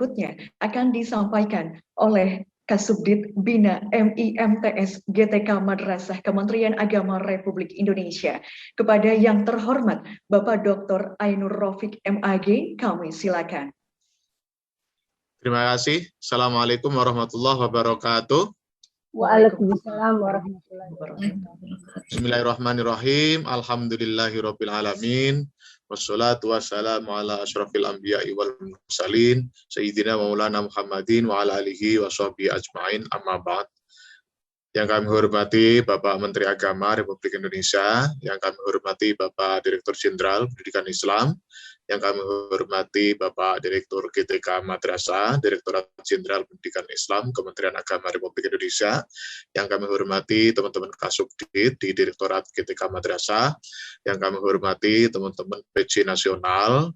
berikutnya akan disampaikan oleh Kasubdit Bina MIMTS GTK Madrasah Kementerian Agama Republik Indonesia. Kepada yang terhormat Bapak Dr. Ainur Rafiq MAG, kami silakan. Terima kasih. Assalamualaikum warahmatullahi wabarakatuh. Waalaikumsalam warahmatullahi wabarakatuh. Bismillahirrahmanirrahim. Alhamdulillahirabbil alamin. Wassalatu wassalamu ala asyrafil anbiya'i wal mursalin sayyidina maulana Muhammadin wa ala alihi wa sahbihi ajmain, amma ba'd. Yang kami hormati Bapak Menteri Agama Republik Indonesia, yang kami hormati Bapak Direktur Jenderal Pendidikan Islam, yang kami hormati Bapak Direktur GTK Madrasah, Direktorat Jenderal Pendidikan Islam, Kementerian Agama Republik Indonesia, yang kami hormati teman-teman Kasubdit di Direktorat GTK Madrasah, yang kami hormati teman-teman PJ Nasional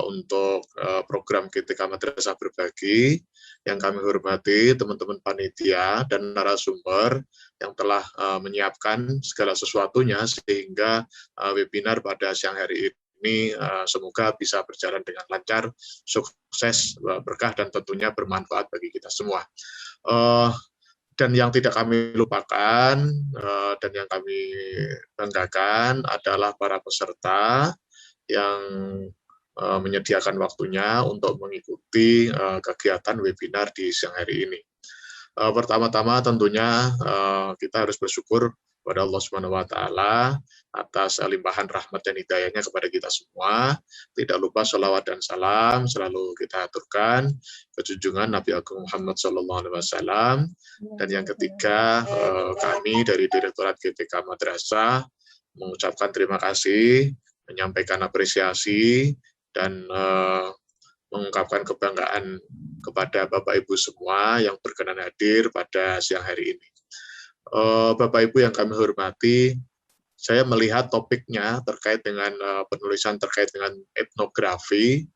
untuk program GTK Madrasah Berbagi, yang kami hormati teman-teman panitia dan narasumber yang telah menyiapkan segala sesuatunya sehingga webinar pada siang hari ini semoga bisa berjalan dengan lancar, sukses, berkah, dan tentunya bermanfaat bagi kita semua. Dan yang tidak kami lupakan dan yang kami banggakan adalah para peserta yang menyediakan waktunya untuk mengikuti kegiatan webinar di siang hari ini. Pertama-tama tentunya kita harus bersyukur kepada Allah Subhanahu wa Ta'ala atas limpahan rahmat dan hidayahnya kepada kita semua. Tidak lupa sholawat dan salam selalu kita aturkan ke junjungan Nabi Agung Muhammad SAW. Dan yang ketiga, kami dari Direktorat GTK Madrasah mengucapkan terima kasih, menyampaikan apresiasi, dan mengungkapkan kebanggaan kepada Bapak Ibu semua yang berkenan hadir pada siang hari ini. Bapak Ibu yang kami hormati, saya melihat topiknya terkait dengan penulisan terkait dengan etnografi.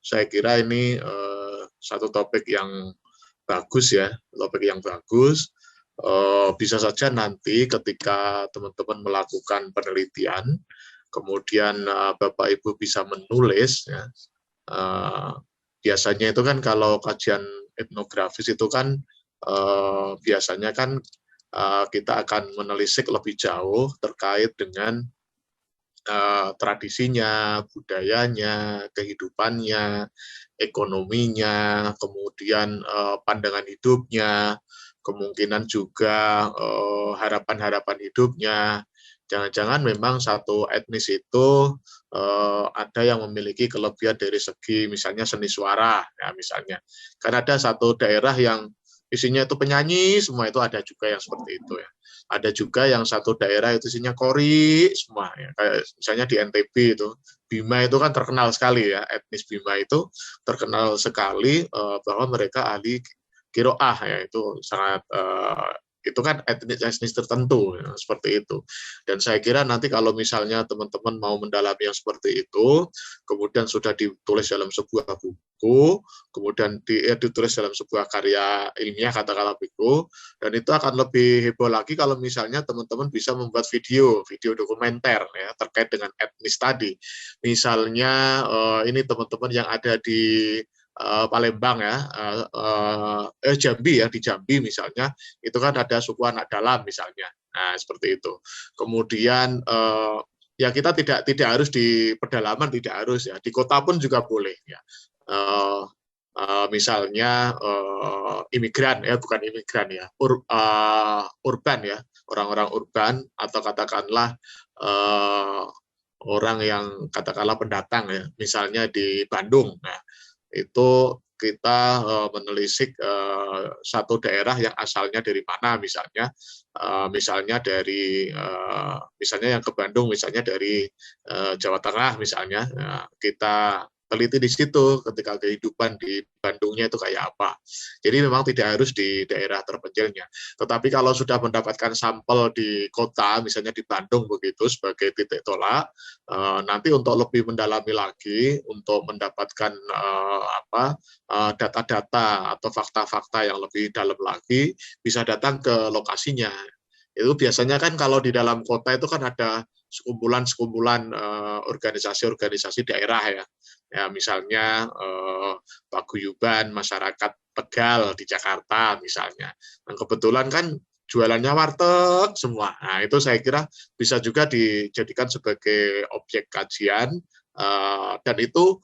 Saya kira ini satu topik yang bagus ya, topik yang bagus. Bisa saja nanti ketika teman-teman melakukan penelitian, kemudian Bapak Ibu bisa menulis, ya. Biasanya itu kan kalau kajian etnografis itu kan biasanya kan kita akan menelisik lebih jauh terkait dengan tradisinya, budayanya, kehidupannya, ekonominya, kemudian pandangan hidupnya, kemungkinan juga harapan-harapan hidupnya. Jangan-jangan memang satu etnis itu ada yang memiliki kelebihan dari segi misalnya seni suara, ya misalnya. Karena ada satu daerah yang isinya itu penyanyi, semua itu ada juga yang seperti itu ya. Ada juga yang satu daerah itu isinya kori semua ya. Kayak misalnya di NTB itu, Bima itu kan terkenal sekali ya, etnis Bima itu terkenal sekali bahwa mereka ahli qiraah ya, itu sangat itu kan etnis tertentu ya, seperti itu. Dan saya kira nanti kalau misalnya teman-teman mau mendalami yang seperti itu, kemudian sudah ditulis dalam sebuah buku, kemudian ditulis dalam sebuah karya ilmiah katakanlah begitu, dan itu akan lebih heboh lagi kalau misalnya teman-teman bisa membuat video dokumenter ya terkait dengan etnis tadi. Misalnya ini teman-teman yang ada di Palembang ya, Jambi ya, di Jambi misalnya, itu kan ada suku anak dalam misalnya, nah seperti itu. Kemudian ya kita tidak harus di pedalaman, tidak harus ya, di kota pun juga boleh ya. Misalnya imigran ya, bukan imigran ya, urban ya, orang-orang urban atau katakanlah orang yang katakanlah pendatang ya, misalnya di Bandung. Nah, itu kita menelisik satu daerah yang asalnya dari mana misalnya dari misalnya yang ke Bandung misalnya dari Jawa Tengah misalnya, kita teliti di situ ketika kehidupan di Bandungnya itu kayak apa. Jadi memang tidak harus di daerah terpencilnya. Tetapi kalau sudah mendapatkan sampel di kota, misalnya di Bandung begitu sebagai titik tolak, nanti untuk lebih mendalami lagi, untuk mendapatkan data-data atau fakta-fakta yang lebih dalam lagi, bisa datang ke lokasinya. Itu biasanya kan kalau di dalam kota itu kan ada sekumpulan organisasi-organisasi daerah ya. Ya, misalnya paguyuban masyarakat Tegal di Jakarta misalnya. Dan kebetulan kan jualannya warteg semua. Nah, itu saya kira bisa juga dijadikan sebagai objek kajian, dan itu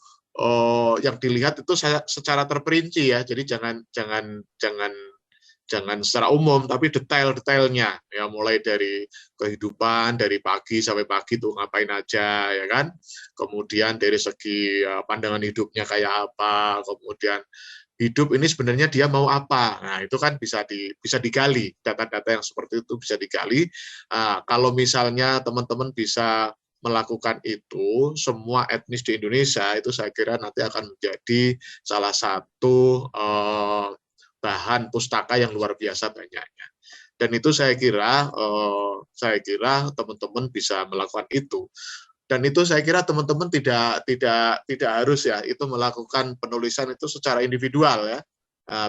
yang dilihat itu secara terperinci ya. Jadi jangan secara umum, tapi detail-detailnya ya, mulai dari kehidupan dari pagi sampai pagi tuh ngapain aja ya kan. Kemudian dari segi pandangan hidupnya kayak apa, kemudian hidup ini sebenarnya dia mau apa. Nah, itu kan bisa digali, data-data yang seperti itu bisa digali. Kalau misalnya teman-teman bisa melakukan itu, semua etnis di Indonesia itu saya kira nanti akan menjadi salah satu bahan pustaka yang luar biasa banyaknya. Dan itu saya kira teman-teman bisa melakukan itu. Dan itu saya kira teman-teman tidak harus ya itu melakukan penulisan itu secara individual ya.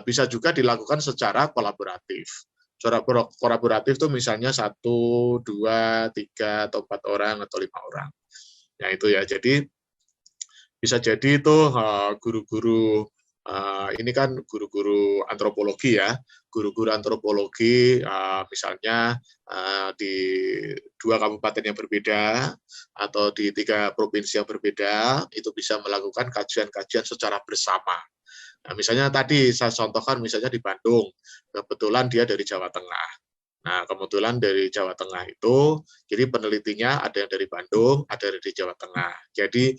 Bisa juga dilakukan secara kolaboratif. Secara kolaboratif itu misalnya 1, 2, 3 atau 4 orang atau 5 orang. Ya itu ya. Jadi bisa jadi itu guru-guru ini kan guru-guru antropologi ya, guru-guru antropologi misalnya di 2 kabupaten yang berbeda atau di 3 provinsi yang berbeda, itu bisa melakukan kajian-kajian secara bersama. Nah, misalnya tadi saya contohkan misalnya di Bandung, kebetulan dia dari Jawa Tengah. Nah, kebetulan dari Jawa Tengah itu, jadi penelitinya ada yang dari Bandung, ada yang dari Jawa Tengah. Jadi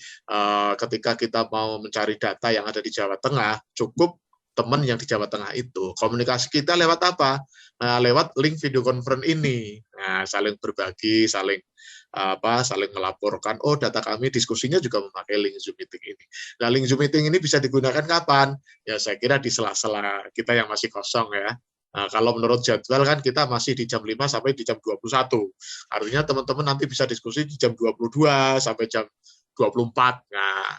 ketika kita mau mencari data yang ada di Jawa Tengah, cukup teman yang di Jawa Tengah itu. Komunikasi kita lewat apa? Lewat link video conference ini. Nah, saling berbagi, saling melaporkan, oh data kami diskusinya juga memakai link Zoom meeting ini. Nah, link Zoom meeting ini bisa digunakan kapan? Ya, saya kira di sela-sela kita yang masih kosong ya. Nah, kalau menurut jadwal kan kita masih di jam 5 sampai di jam 21. Artinya teman-teman nanti bisa diskusi di jam 22 sampai jam 24. Nah,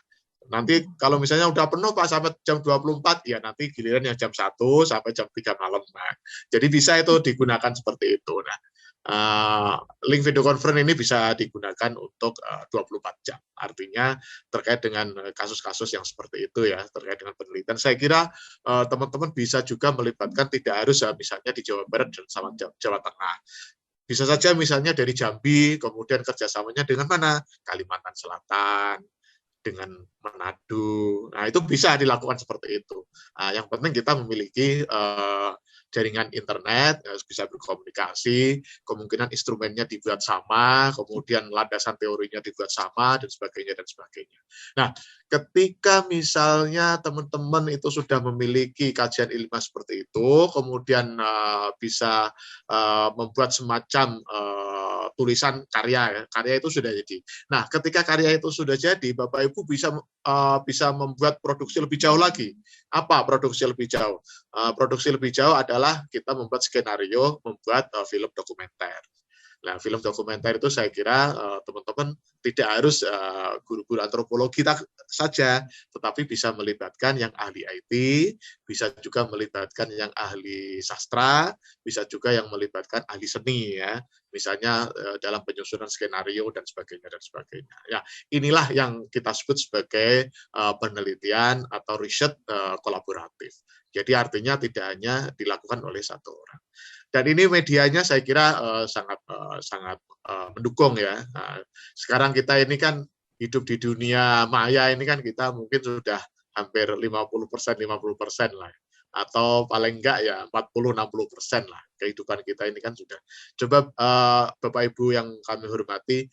nanti kalau misalnya udah penuh Pak sampai jam 24, ya nanti giliran yang jam 1 sampai jam 3 malam. Nah, jadi bisa itu digunakan seperti itu. Nah, link video conference ini bisa digunakan untuk 24 jam. Artinya terkait dengan kasus-kasus yang seperti itu ya, terkait dengan penelitian. Saya kira teman-teman bisa juga melibatkan, tidak harus misalnya di Jawa Barat dan sama Jawa Tengah. Bisa saja misalnya dari Jambi, kemudian kerjasamanya dengan mana? Kalimantan Selatan, dengan Manado. Nah, itu bisa dilakukan seperti itu. Yang penting kita memiliki jaringan internet, bisa berkomunikasi, kemungkinan instrumennya dibuat sama, kemudian landasan teorinya dibuat sama, dan sebagainya, dan sebagainya. Nah, ketika misalnya teman-teman itu sudah memiliki kajian ilmiah seperti itu, kemudian bisa membuat semacam tulisan karya itu sudah jadi. Nah, ketika karya itu sudah jadi, Bapak Ibu bisa membuat produksi lebih jauh lagi. Apa produksi lebih jauh? Produksi lebih jauh adalah kita membuat skenario, membuat film dokumenter. Nah, film dokumenter itu saya kira teman-teman tidak harus guru-guru antropologi saja, tetapi bisa melibatkan yang ahli IT, bisa juga melibatkan yang ahli sastra, bisa juga yang melibatkan ahli seni ya, misalnya dalam penyusunan skenario dan sebagainya dan sebagainya. Ya, inilah yang kita sebut sebagai penelitian atau riset kolaboratif. Jadi artinya tidak hanya dilakukan oleh satu orang. Dan ini medianya saya kira sangat mendukung ya. Nah, sekarang kita ini kan hidup di dunia maya, ini kan kita mungkin sudah hampir 50% lah. Atau paling enggak ya 40-60% lah kehidupan kita ini kan sudah. Coba Bapak Ibu yang kami hormati,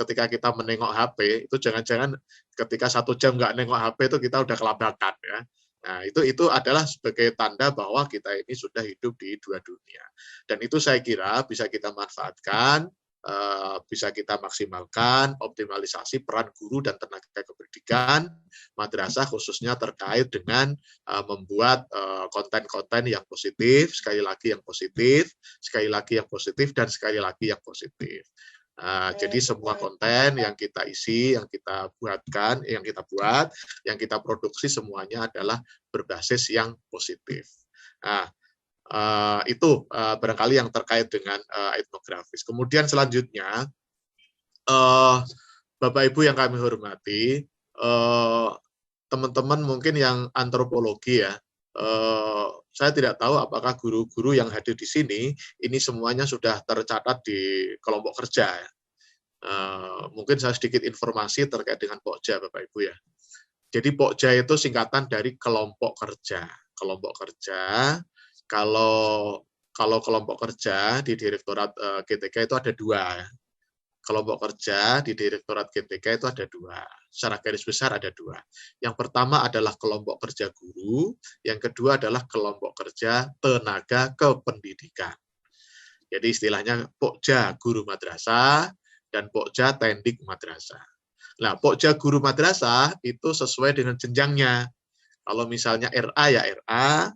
ketika kita menengok HP, itu jangan-jangan ketika 1 jam nggak nengok HP itu kita udah kelabakan ya. Nah, itu adalah sebagai tanda bahwa kita ini sudah hidup di 2 dunia. Dan itu saya kira bisa kita manfaatkan, bisa kita maksimalkan, optimalisasi peran guru dan tenaga kependidikan madrasah khususnya terkait dengan membuat konten-konten yang positif, sekali lagi yang positif, sekali lagi yang positif, dan sekali lagi yang positif. Jadi semua konten yang kita isi, yang kita buatkan, yang kita produksi semuanya adalah berbasis yang positif. Nah, itu barangkali yang terkait dengan etnografis. Kemudian selanjutnya, Bapak Ibu yang kami hormati, teman-teman mungkin yang antropologi ya, saya tidak tahu apakah guru-guru yang hadir di sini ini semuanya sudah tercatat di kelompok kerja ya. Mungkin saya sedikit informasi terkait dengan Pokja Bapak Ibu ya. Jadi Pokja itu singkatan dari kelompok kerja. Kelompok kerja, kalau kelompok kerja di Direktorat GTK itu ada dua. Kelompok kerja di Direktorat GTK itu ada dua. Secara garis besar ada dua. Yang pertama adalah kelompok kerja guru, yang kedua adalah kelompok kerja tenaga kependidikan. Jadi istilahnya Pokja guru madrasah dan Pokja tendik madrasah. Nah, Pokja guru madrasah itu sesuai dengan jenjangnya. Kalau misalnya RA ya RA,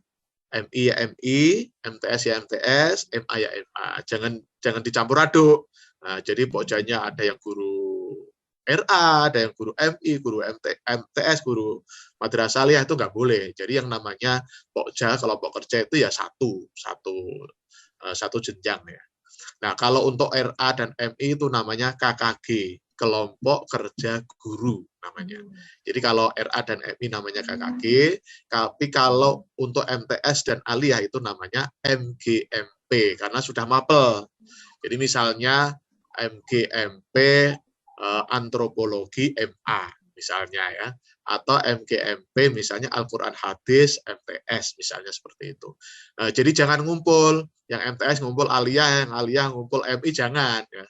MI ya MI, MTS ya MTS, MA ya MA. Jangan dicampur aduk. Nah, jadi Pokjanya ada yang guru RA, ada yang guru MI, guru MTS, guru madrasah aliyah itu nggak boleh. Jadi yang namanya Pokja kelompok kerja itu ya satu jenjang ya. Nah, kalau untuk RA dan MI itu namanya KKG, kelompok kerja guru namanya. Jadi kalau RA dan MI namanya KKG, tapi kalau untuk MTS dan aliyah itu namanya MGMP karena sudah mapel. Jadi misalnya MGMP antropologi MA misalnya ya, atau MGMP misalnya Al-Quran Hadis MTS misalnya seperti itu. Jadi jangan ngumpul, yang MTS ngumpul aliyah, yang aliyah ngumpul MI jangan ya.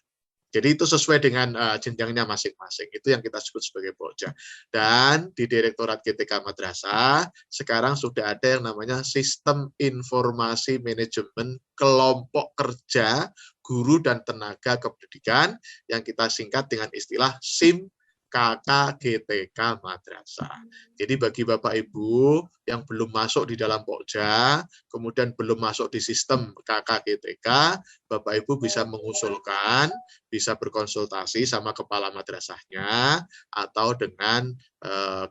Jadi itu sesuai dengan jenjangnya masing-masing. Itu yang kita sebut sebagai Pokja. Dan di Direktorat GTK Madrasah sekarang sudah ada yang namanya Sistem Informasi Manajemen Kelompok Kerja Guru dan Tenaga Kependidikan yang kita singkat dengan istilah SIM KKGTK Madrasah. Jadi bagi Bapak Ibu yang belum masuk di dalam Pokja, kemudian belum masuk di sistem KKGTK, Bapak Ibu bisa mengusulkan, bisa berkonsultasi sama kepala madrasahnya atau dengan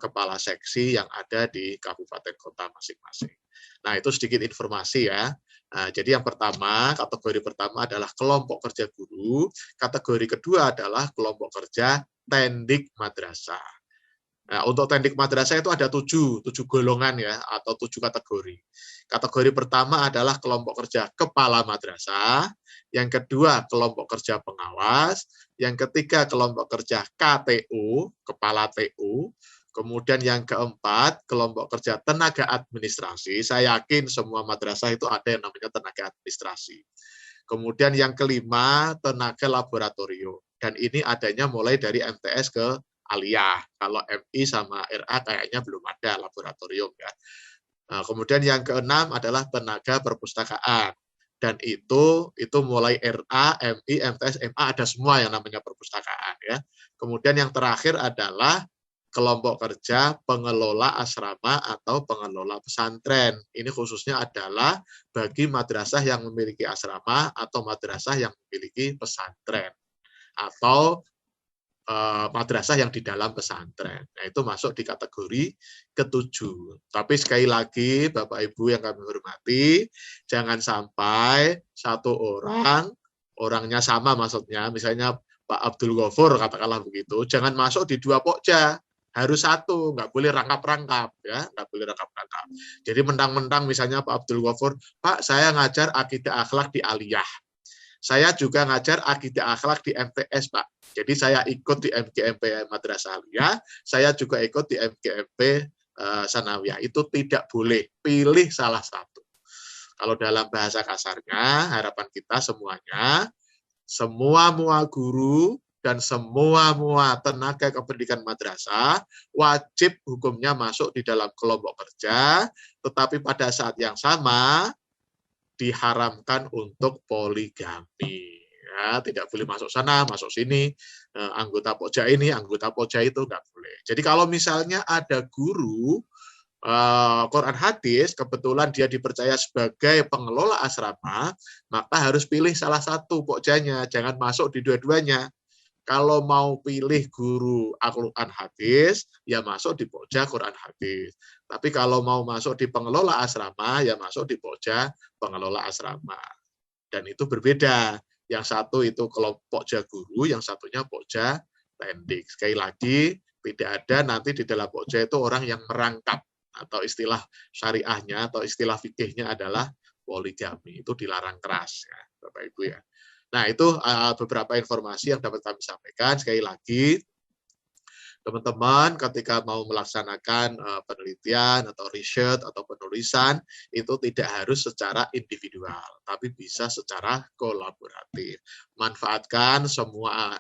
kepala seksi yang ada di kabupaten kota masing-masing. Nah, itu sedikit informasi ya. Nah, jadi yang pertama, kategori pertama adalah kelompok kerja guru, kategori kedua adalah kelompok kerja tendik madrasah. Nah, untuk tendik madrasah itu ada tujuh golongan ya, atau 7 kategori. Kategori pertama adalah kelompok kerja kepala madrasah, yang kedua kelompok kerja pengawas, yang ketiga kelompok kerja KTU, kepala TU, kemudian yang keempat kelompok kerja tenaga administrasi. Saya yakin semua madrasah itu ada yang namanya tenaga administrasi. Kemudian yang kelima tenaga laboratorium. Dan ini adanya mulai dari MTS ke aliyah. Kalau MI sama RA kayaknya belum ada laboratorium ya. Nah, kemudian yang keenam adalah tenaga perpustakaan. Dan itu mulai RA, MI, MTS, MA ada semua yang namanya perpustakaan ya. Kemudian yang terakhir adalah kelompok kerja pengelola asrama atau pengelola pesantren. Ini khususnya adalah bagi madrasah yang memiliki asrama atau madrasah yang memiliki pesantren. Atau madrasah yang di dalam pesantren. Nah, itu masuk di kategori ketujuh. Tapi sekali lagi, Bapak Ibu yang kami hormati, jangan sampai satu orangnya sama maksudnya, misalnya Pak Abdul Ghafur, katakanlah begitu, jangan masuk di 2 Pokja. Harus satu, nggak boleh rangkap-rangkap ya, nggak boleh rangkap-rangkap. Jadi mentang-mentang misalnya Pak Abdul Ghafur, Pak saya ngajar akidah akhlak di aliyah. Saya juga ngajar akidah akhlak di MTS, Pak. Jadi saya ikut di MGMP Madrasah Aliyah, saya juga ikut di MGMP Sanawiyah. Itu tidak boleh, pilih salah satu. Kalau dalam bahasa kasarnya, harapan kita semuanya, semua guru dan semua tenaga kependidikan madrasah wajib hukumnya masuk di dalam kelompok kerja, tetapi pada saat yang sama diharamkan untuk poligami. Ya, tidak boleh masuk sana, masuk sini, anggota Pokja ini, anggota Pokja itu nggak boleh. Jadi kalau misalnya ada guru Quran Hadis, kebetulan dia dipercaya sebagai pengelola asrama, maka harus pilih salah satu Pokjanya, jangan masuk di dua-duanya. Kalau mau pilih guru Al-Quran Hadis, ya masuk di Pokja Quran Hadis. Tapi kalau mau masuk di pengelola asrama, ya masuk di Pokja pengelola asrama. Dan itu berbeda. Yang satu itu kelompok Pokja guru, yang satunya Pokja tendik. Sekali lagi, Tidak ada nanti di dalam pokja itu orang yang merangkap, atau istilah syariahnya atau istilah fikihnya adalah poligami. Itu dilarang keras ya, Bapak Ibu ya. Nah, itu beberapa informasi yang dapat kami sampaikan. Sekali lagi, teman-teman ketika mau melaksanakan penelitian atau riset atau penulisan itu tidak harus secara individual, tapi bisa secara kolaboratif. Manfaatkan semua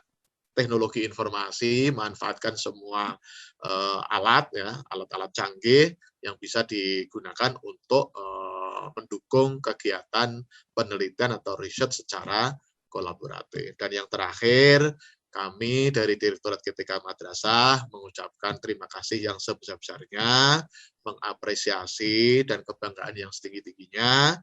teknologi informasi, manfaatkan semua alat ya, alat-alat canggih yang bisa digunakan untuk mendukung kegiatan penelitian atau riset secara kolaboratif. Dan yang terakhir, kami dari Direktorat GTK Madrasah mengucapkan terima kasih yang sebesar-besarnya, mengapresiasi dan kebanggaan yang setinggi-tingginya.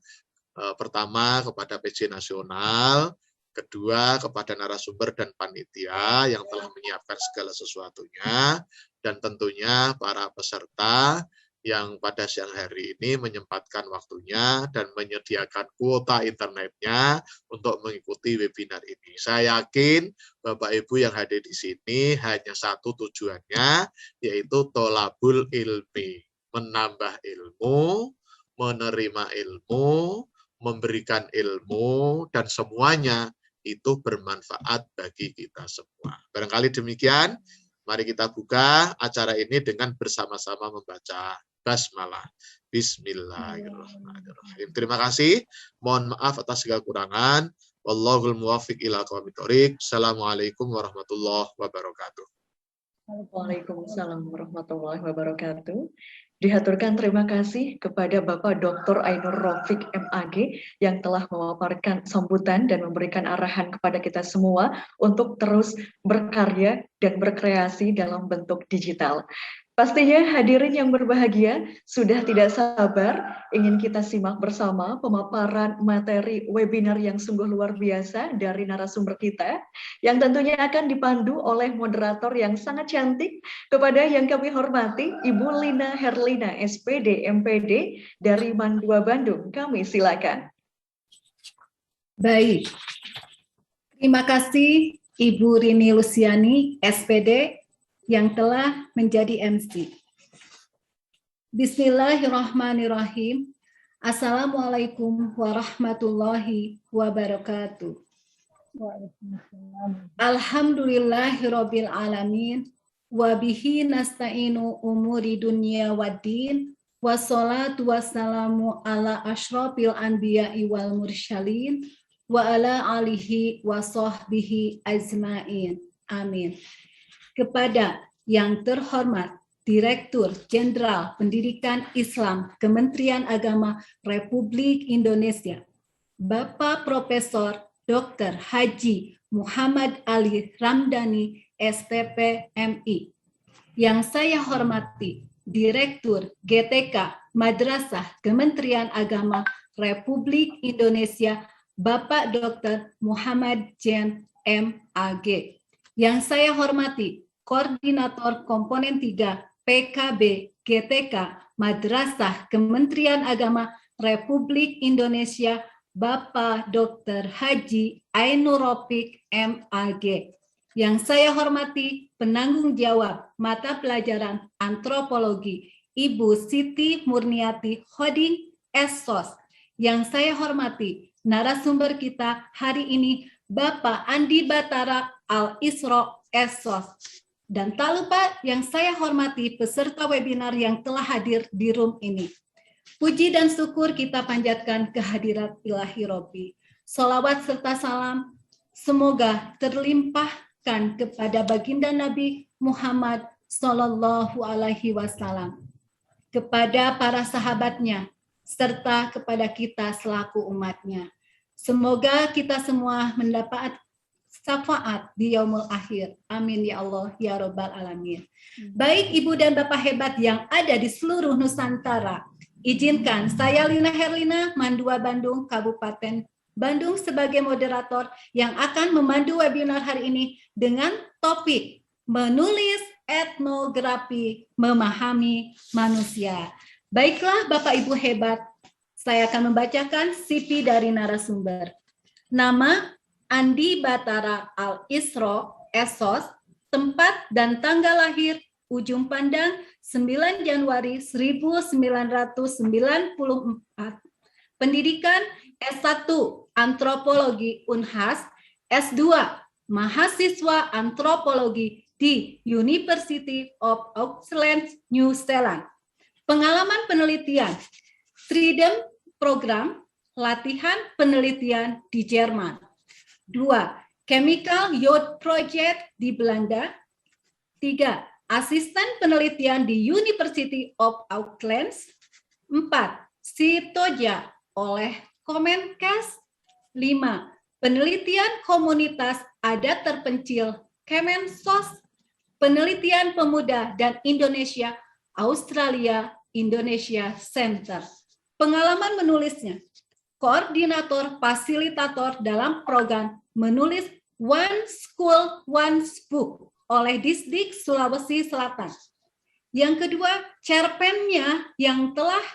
Pertama kepada PJ Nasional, kedua kepada narasumber dan panitia yang telah menyiapkan segala sesuatunya, dan tentunya para peserta yang pada siang hari ini menyempatkan waktunya dan menyediakan kuota internetnya untuk mengikuti webinar ini. Saya yakin Bapak Ibu yang hadir di sini hanya satu tujuannya, yaitu tholabul ilmi, menambah ilmu, menerima ilmu, memberikan ilmu, dan semuanya itu bermanfaat bagi kita semua. Barangkali demikian, mari kita buka acara ini dengan bersama-sama membaca basmalah. Bismillahirrahmanirrahim. Terima kasih. Mohon maaf atas segala kekurangan. Wallahul muwaffiq ila aqwamit thoriq. Assalamualaikum warahmatullahi wabarakatuh. Waalaikumsalam warahmatullahi wabarakatuh. Dihaturkan terima kasih kepada Bapak Dr. Ainur Rafiq MAG yang telah memaparkan sambutan dan memberikan arahan kepada kita semua untuk terus berkarya dan berkreasi dalam bentuk digital. Pastinya hadirin yang berbahagia sudah tidak sabar ingin kita simak bersama pemaparan materi webinar yang sungguh luar biasa dari narasumber kita yang tentunya akan dipandu oleh moderator yang sangat cantik kepada yang kami hormati Ibu Lina Herlina SPD MPD dari Mandua Bandung. Kami silakan. Baik. Terima kasih Ibu Rini Lusiani SPD yang telah menjadi MC. Bismillahirrahmanirrahim. Assalamualaikum warahmatullahi wabarakatuh. Alhamdulillahirabbil alamin wa bihi nasta'inu umuri dunya waddin wassalatu wassalamu ala asyrafil anbiya'i wal mursyalin wa ala alihi wa sahbihi ajma'in. Amin. Kepada yang terhormat Direktur Jenderal Pendidikan Islam Kementerian Agama Republik Indonesia, Bapak Profesor Dr. Haji Muhammad Ali Ramdhani SPP MI. Yang saya hormati Direktur GTK Madrasah Kementerian Agama Republik Indonesia, Bapak Dr. Muhammad Jen MAG. Yang saya hormati Koordinator Komponen 3 PKB GTK Madrasah Kementerian Agama Republik Indonesia, Bapak Dr. Haji Ainur Rafiq MAG. Yang saya hormati penanggung jawab mata pelajaran antropologi Ibu Siti Murniati Hoding SSOS. Yang saya hormati narasumber kita hari ini Bapak Andi Batara Al-Isro SSOS. Dan tak lupa yang saya hormati peserta webinar yang telah hadir di room ini. Puji dan syukur kita panjatkan kehadirat Ilahi Robbi. Salawat serta salam semoga terlimpahkan kepada baginda Nabi Muhammad Sallallahu Alaihi Wasallam, kepada para sahabatnya, serta kepada kita selaku umatnya. Semoga kita semua mendapat syafaat di yaumul akhir. Amin ya Allah ya Rabbal alamin. Baik Ibu dan Bapak hebat yang ada di seluruh Nusantara, izinkan saya Lina Herlina, Mandua Bandung, Kabupaten Bandung sebagai moderator yang akan memandu webinar hari ini dengan topik menulis etnografi memahami manusia. Baiklah Bapak Ibu hebat, saya akan membacakan CV dari narasumber. Nama Andi Batara Al-Isro, SSOS, tempat dan tanggal lahir Ujung Pandang, 9 Januari 1994. Pendidikan S1 Antropologi Unhas, S2 Mahasiswa Antropologi di University of Auckland, New Zealand. Pengalaman penelitian, Freedom Program, latihan penelitian di Jerman. 2. Chemical Youth Project di Belanda. 3. Asisten penelitian di University of Auckland. 4. Sitoja oleh Kemenkes. 5. Penelitian komunitas adat terpencil Kemensos. Penelitian pemuda dan Indonesia Australia Indonesia Center. Pengalaman menulisnya, koordinator fasilitator dalam program menulis One School One Book oleh Disdik Sulawesi Selatan. Yang kedua, cerpennya yang telah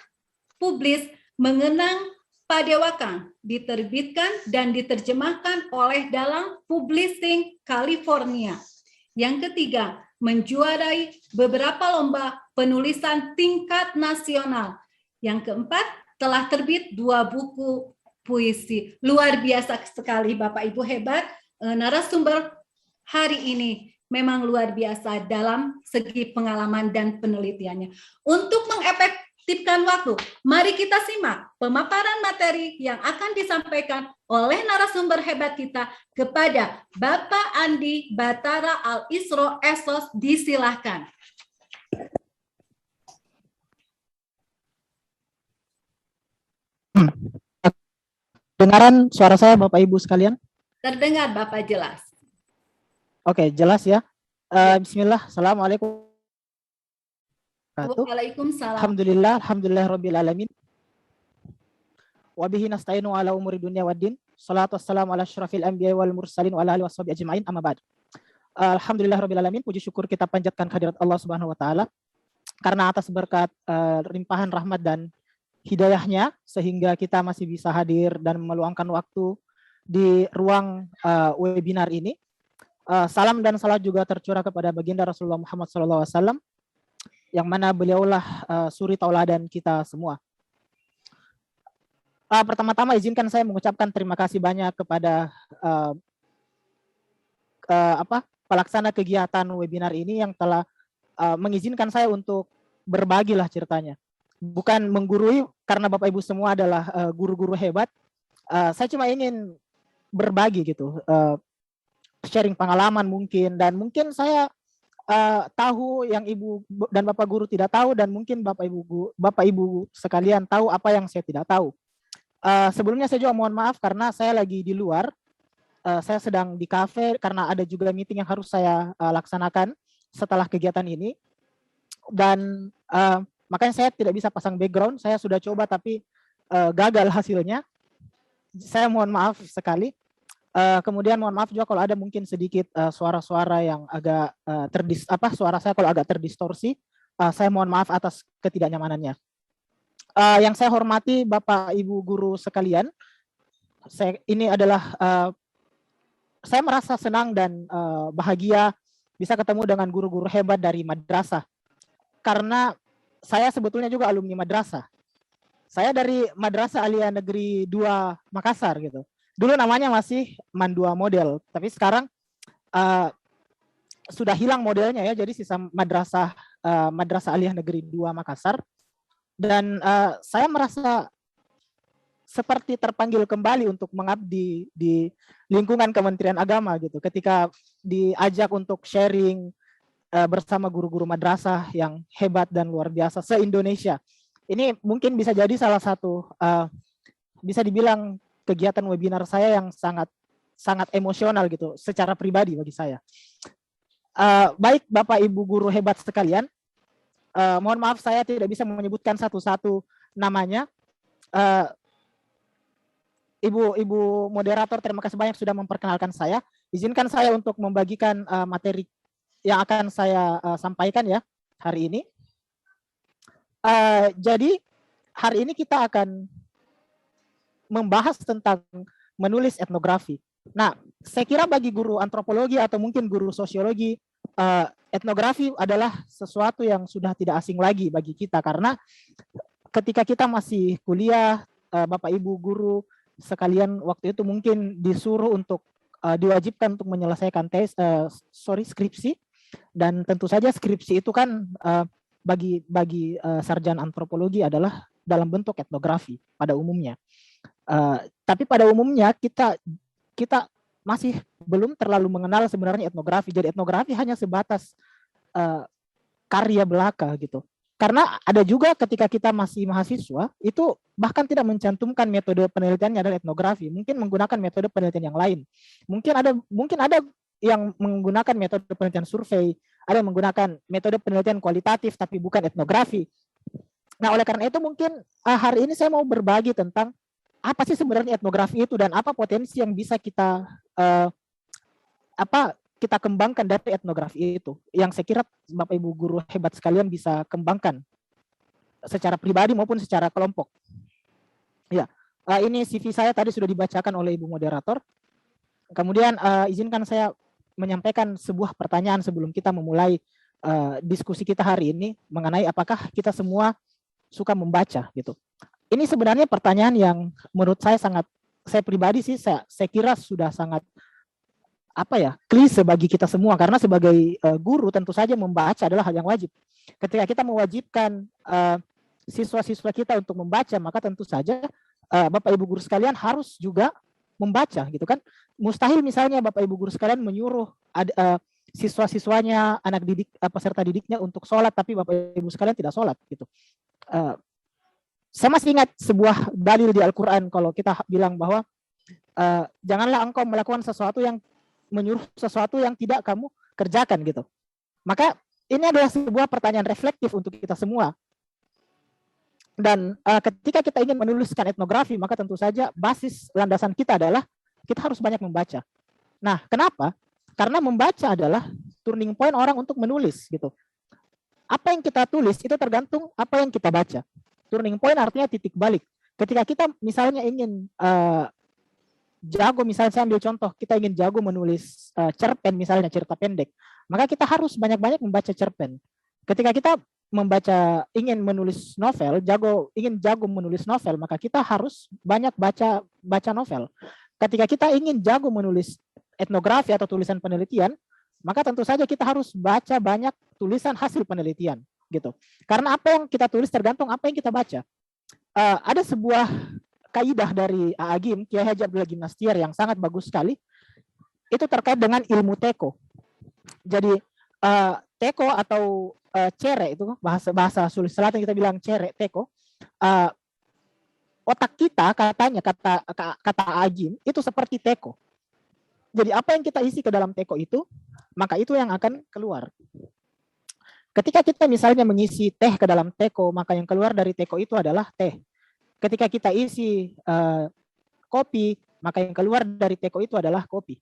publis Mengenang Padewakang diterbitkan dan diterjemahkan oleh Dalang Publishing California. Yang ketiga, menjuarai beberapa lomba penulisan tingkat nasional. Yang keempat, telah terbit 2 buku puisi. Luar biasa sekali Bapak Ibu, hebat. Narasumber hari ini memang luar biasa dalam segi pengalaman dan penelitiannya. Untuk mengefektifkan waktu, mari kita simak pemaparan materi yang akan disampaikan oleh narasumber hebat kita kepada Bapak Andi Batara Al-Isro Esos. Disilahkan. Dengaran suara saya Bapak Ibu sekalian? Terdengar Bapak jelas. Oke, jelas ya. Bismillah, Assalamualaikum. Waalaikumsalam. Alhamdulillah rabbil alamin. Wa bihi nasta'inu ala umuri dunya waddin. Shalatu wassalamu ala asyrafil anbiya'i wal mursalin wa ala alihi washabihi ajma'in, amma ba'd. Alhamdulillah rabbil alamin, puji syukur kita panjatkan kehadirat Allah Subhanahu wa taala karena atas berkat limpahan rahmat dan hidayahnya sehingga kita masih bisa hadir dan meluangkan waktu di ruang webinar ini. Salam dan salat juga tercurah kepada baginda Rasulullah Muhammad SAW, yang mana beliaulah suri tauladan kita semua. Pertama-tama izinkan saya mengucapkan terima kasih banyak kepada pelaksana kegiatan webinar ini yang telah mengizinkan saya untuk berbagilah ceritanya. Bukan menggurui karena Bapak Ibu semua adalah guru-guru hebat. Saya cuma ingin berbagi gitu, sharing pengalaman mungkin, dan mungkin saya tahu yang Ibu dan Bapak guru tidak tahu, dan mungkin Bapak Ibu sekalian tahu apa yang saya tidak tahu. Sebelumnya saya juga mohon maaf karena saya lagi di luar, saya sedang di kafe karena ada juga meeting yang harus saya laksanakan setelah kegiatan ini, dan makanya saya tidak bisa pasang background. Saya sudah coba tapi gagal hasilnya. Saya mohon maaf sekali. Kemudian mohon maaf juga kalau ada mungkin sedikit suara-suara yang agak suara saya kalau agak terdistorsi. Saya mohon maaf atas ketidaknyamanannya. Yang saya hormati Bapak Ibu guru sekalian, saya merasa senang dan bahagia bisa ketemu dengan guru-guru hebat dari madrasah. Karena saya sebetulnya juga alumni madrasah. Saya dari Madrasah Aliyah Negeri 2 Makassar gitu. Dulu namanya masih Mandua Model, tapi sekarang sudah hilang modelnya ya. Jadi sisa Madrasah Aliyah Negeri 2 Makassar. Dan saya merasa seperti terpanggil kembali untuk mengabdi di lingkungan Kementerian Agama gitu. Ketika diajak untuk sharing bersama guru-guru madrasah yang hebat dan luar biasa se-Indonesia. Ini mungkin bisa jadi salah satu, bisa dibilang kegiatan webinar saya yang sangat emosional gitu, secara pribadi bagi saya. Baik Bapak Ibu guru hebat sekalian, mohon maaf saya tidak bisa menyebutkan satu-satu namanya. Ibu moderator, terima kasih banyak sudah memperkenalkan saya. Izinkan saya untuk membagikan materi yang akan saya sampaikan ya hari ini. Jadi hari ini kita akan membahas tentang menulis etnografi. Nah, saya kira bagi guru antropologi atau mungkin guru sosiologi etnografi adalah sesuatu yang sudah tidak asing lagi bagi kita, karena ketika kita masih kuliah, Bapak Ibu guru sekalian waktu itu mungkin disuruh untuk diwajibkan untuk menyelesaikan skripsi, dan tentu saja skripsi itu kan bagi sarjana antropologi adalah dalam bentuk etnografi pada umumnya. Tapi pada umumnya kita masih belum terlalu mengenal sebenarnya etnografi. Jadi etnografi hanya sebatas karya belaka gitu. Karena ada juga ketika kita masih mahasiswa, itu bahkan tidak mencantumkan metode penelitiannya adalah etnografi. Mungkin menggunakan metode penelitian yang lain. Mungkin ada yang menggunakan metode penelitian survei, ada yang menggunakan metode penelitian kualitatif tapi bukan etnografi. Nah, oleh karena itu mungkin hari ini saya mau berbagi tentang apa sih sebenarnya etnografi itu dan apa potensi yang bisa kita kita kembangkan dari etnografi itu, yang saya kira Bapak Ibu guru hebat sekalian bisa kembangkan secara pribadi maupun secara kelompok. Ya, ini CV saya tadi sudah dibacakan oleh Ibu moderator. Kemudian izinkan saya menyampaikan sebuah pertanyaan sebelum kita memulai diskusi kita hari ini mengenai apakah kita semua suka membaca gitu. Ini sebenarnya pertanyaan yang menurut saya saya pribadi sih saya kira sudah sangat klise bagi kita semua, karena sebagai guru tentu saja membaca adalah hal yang wajib. Ketika kita mewajibkan siswa-siswa kita untuk membaca, maka tentu saja Bapak Ibu guru sekalian harus juga membaca gitu kan. Mustahil misalnya Bapak Ibu guru sekalian menyuruh siswa-siswanya, anak didik, peserta didiknya untuk sholat, tapi Bapak Ibu sekalian tidak sholat gitu. Saya masih ingat sebuah dalil di Al-Quran kalau kita bilang bahwa janganlah engkau melakukan sesuatu yang menyuruh sesuatu yang tidak kamu kerjakan gitu. Maka ini adalah sebuah pertanyaan reflektif untuk kita semua. Dan ketika kita ingin menuliskan etnografi, maka tentu saja basis landasan kita adalah kita harus banyak membaca. Nah, kenapa? Karena membaca adalah turning point orang untuk menulis gitu. Apa yang kita tulis itu tergantung apa yang kita baca. Turning point artinya titik balik. Ketika kita misalnya ingin jago, misalnya saya ambil contoh, kita ingin jago menulis cerpen misalnya, cerita pendek, maka kita harus banyak-banyak membaca cerpen. Ketika kita ingin menulis novel, ingin jago menulis novel, maka kita harus banyak baca novel. Ketika kita ingin jago menulis etnografi atau tulisan penelitian, maka tentu saja kita harus baca banyak tulisan hasil penelitian gitu. Karena apa yang kita tulis tergantung apa yang kita baca. Ada sebuah kaidah dari Agim, Kiai Haji Abdullah Gimnastiar yang sangat bagus sekali. Itu terkait dengan ilmu teko. Jadi teko atau cere itu bahasa Sulawesi Selatan kita bilang cere, teko. Otak kita katanya kata Agim itu seperti teko. Jadi apa yang kita isi ke dalam teko itu, maka itu yang akan keluar. Ketika kita misalnya mengisi teh ke dalam teko, maka yang keluar dari teko itu adalah teh. Ketika kita isi kopi, maka yang keluar dari teko itu adalah kopi.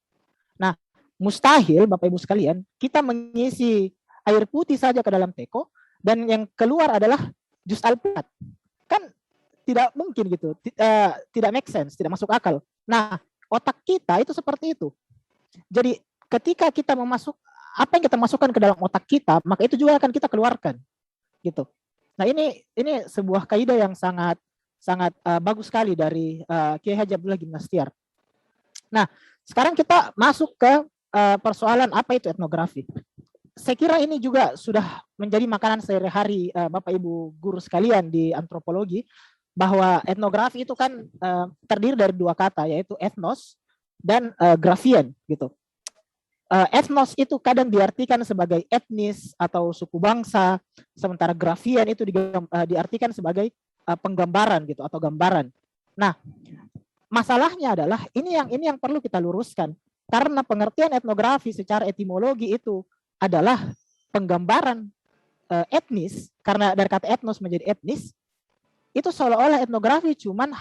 Nah, mustahil Bapak Ibu sekalian, kita mengisi air putih saja ke dalam teko, dan yang keluar adalah jus alpukat. Kan tidak mungkin gitu, tidak make sense, tidak masuk akal. Nah, otak kita itu seperti itu. Jadi ketika kita apa yang kita masukkan ke dalam otak kita, maka itu juga akan kita keluarkan. Gitu. Nah, ini sebuah kaidah yang sangat bagus sekali dari Kiai Haji Abdullah Gimnastiar. Nah, sekarang kita masuk ke persoalan apa itu etnografi. Saya kira ini juga sudah menjadi makanan sehari-hari Bapak Ibu guru sekalian di antropologi, bahwa etnografi itu kan terdiri dari dua kata, yaitu ethnos dan grafien gitu. Ethnos itu kadang diartikan sebagai etnis atau suku bangsa, sementara grafien itu diartikan sebagai penggambaran gitu atau gambaran. Nah, masalahnya adalah ini yang perlu kita luruskan, karena pengertian etnografi secara etimologi itu adalah penggambaran etnis, karena dari kata etnos menjadi etnis, itu seolah-olah etnografi cuman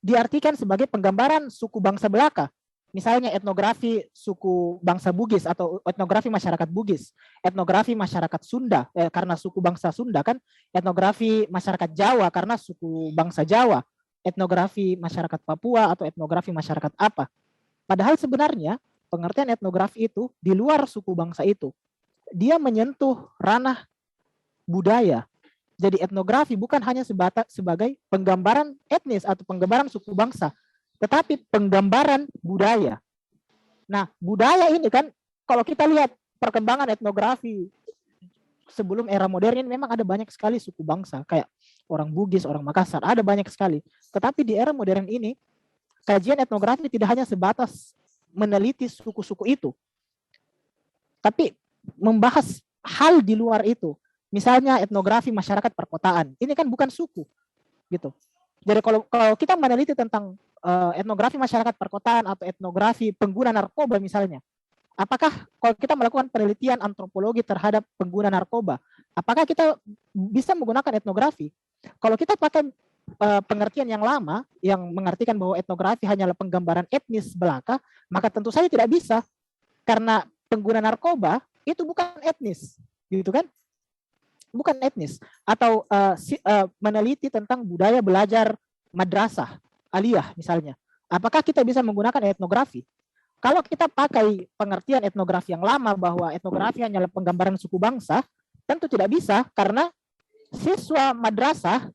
diartikan sebagai penggambaran suku bangsa belaka. Misalnya etnografi suku bangsa Bugis atau etnografi masyarakat Bugis, etnografi masyarakat Sunda karena suku bangsa Sunda kan, etnografi masyarakat Jawa karena suku bangsa Jawa, etnografi masyarakat Papua atau etnografi masyarakat apa. Padahal sebenarnya pengertian etnografi itu di luar suku bangsa itu. dia menyentuh ranah budaya. Jadi etnografi bukan hanya sebagai penggambaran etnis atau penggambaran suku bangsa, tetapi penggambaran budaya. Nah, budaya ini kan kalau kita lihat perkembangan etnografi sebelum era modern ini memang ada banyak sekali suku bangsa, kayak orang Bugis, orang Makassar, ada banyak sekali. Tetapi di era modern ini, kajian etnografi tidak hanya sebatas meneliti suku-suku itu, tapi membahas hal di luar itu. Misalnya etnografi masyarakat perkotaan, ini kan bukan suku, gitu. Jadi kalau kita meneliti tentang etnografi masyarakat perkotaan atau etnografi pengguna narkoba misalnya, apakah kalau kita melakukan penelitian antropologi terhadap pengguna narkoba, apakah kita bisa menggunakan etnografi? Kalau kita pakai pengertian yang lama, yang mengartikan bahwa etnografi hanyalah penggambaran etnis belaka, maka tentu saja tidak bisa, karena pengguna narkoba itu bukan etnis, gitu kan? Bukan etnis. Atau meneliti tentang budaya belajar madrasah, aliyah misalnya. Apakah kita bisa menggunakan etnografi? Kalau kita pakai pengertian etnografi yang lama bahwa etnografi hanyalah penggambaran suku bangsa, tentu tidak bisa, karena siswa madrasah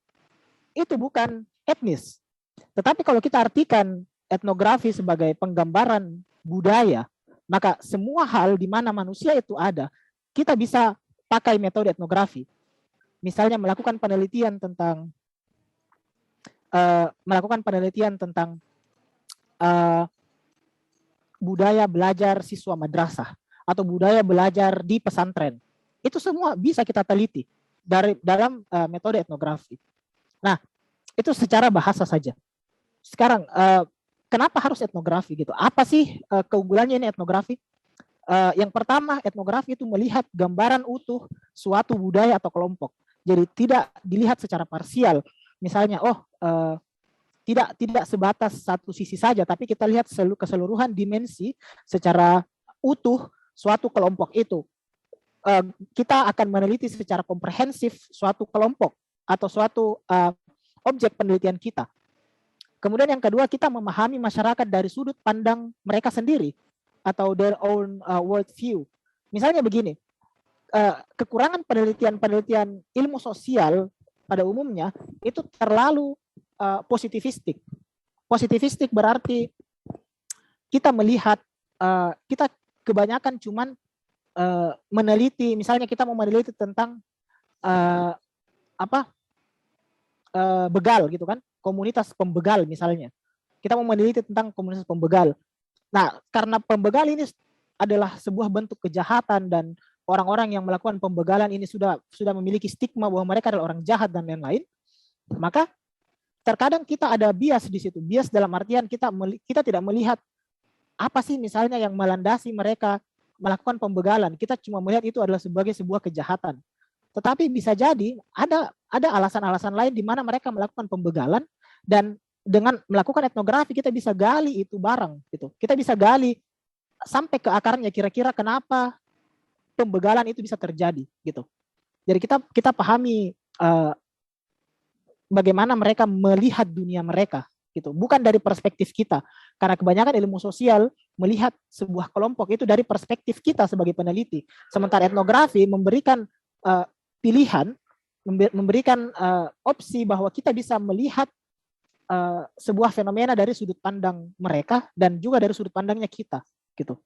itu bukan etnis. Tetapi kalau kita artikan etnografi sebagai penggambaran budaya, maka semua hal di mana manusia itu ada, kita bisa pakai metode etnografi. Misalnya melakukan penelitian tentang budaya belajar siswa madrasah atau budaya belajar di pesantren. Itu semua bisa kita teliti dalam metode etnografi. Nah, itu secara bahasa saja. Sekarang kenapa harus etnografi gitu? Apa sih keunggulannya ini etnografi? Yang pertama, etnografi itu melihat gambaran utuh suatu budaya atau kelompok. Jadi tidak dilihat secara parsial. Misalnya, tidak sebatas satu sisi saja, tapi kita lihat keseluruhan dimensi secara utuh suatu kelompok itu. Kita akan meneliti secara komprehensif suatu kelompok atau suatu objek penelitian kita. Kemudian yang kedua, kita memahami masyarakat dari sudut pandang mereka sendiri atau their own world view. Misalnya begini, kekurangan penelitian ilmu sosial pada umumnya itu terlalu positivistik. Positivistik berarti kita melihat, kita kebanyakan cuman meneliti, misalnya kita mau meneliti tentang begal gitu kan, komunitas pembegal misalnya. Kita mau meneliti tentang komunitas pembegal. Nah, karena pembegal ini adalah sebuah bentuk kejahatan dan orang-orang yang melakukan pembegalan ini sudah memiliki stigma bahwa mereka adalah orang jahat dan lain-lain, maka terkadang kita ada bias di situ. Bias dalam artian kita tidak melihat apa sih misalnya yang melandasi mereka melakukan pembegalan. Kita cuma melihat itu adalah sebagai sebuah kejahatan. Tetapi bisa jadi ada alasan-alasan lain di mana mereka melakukan pembegalan, dan dengan melakukan etnografi kita bisa gali itu barang gitu. Kita bisa gali sampai ke akarnya, kira-kira kenapa pembegalan itu bisa terjadi gitu. Jadi kita pahami bagaimana mereka melihat dunia mereka gitu, bukan dari perspektif kita. Karena kebanyakan ilmu sosial melihat sebuah kelompok itu dari perspektif kita sebagai peneliti. Sementara etnografi memberikan pilihan, memberikan opsi bahwa kita bisa melihat sebuah fenomena dari sudut pandang mereka dan juga dari sudut pandangnya kita gitu.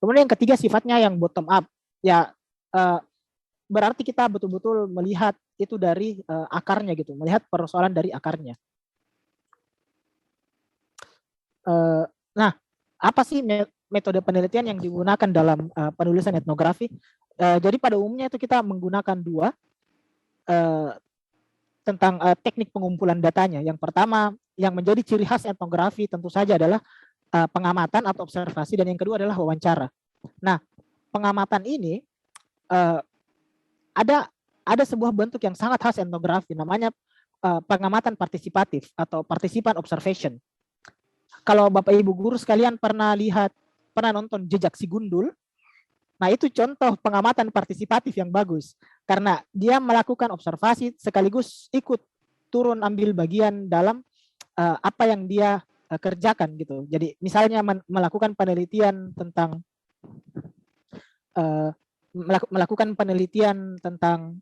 Kemudian yang ketiga, sifatnya yang bottom up. Ya, berarti kita betul-betul melihat itu dari akarnya gitu, melihat persoalan dari akarnya. Nah, apa sih metode penelitian yang digunakan dalam penulisan etnografi? Jadi pada umumnya itu kita menggunakan dua tentang teknik pengumpulan datanya. Yang pertama, yang menjadi ciri khas etnografi tentu saja adalah pengamatan atau observasi, dan yang kedua adalah wawancara. Nah, pengamatan ini ada sebuah bentuk yang sangat khas etnografi, namanya pengamatan partisipatif atau participant observation. Kalau Bapak Ibu guru sekalian pernah nonton Jejak si Gundul, nah itu contoh pengamatan partisipatif yang bagus, karena dia melakukan observasi sekaligus ikut turun ambil bagian dalam apa yang dia kerjakan gitu. Jadi misalnya melakukan penelitian tentang melakukan penelitian tentang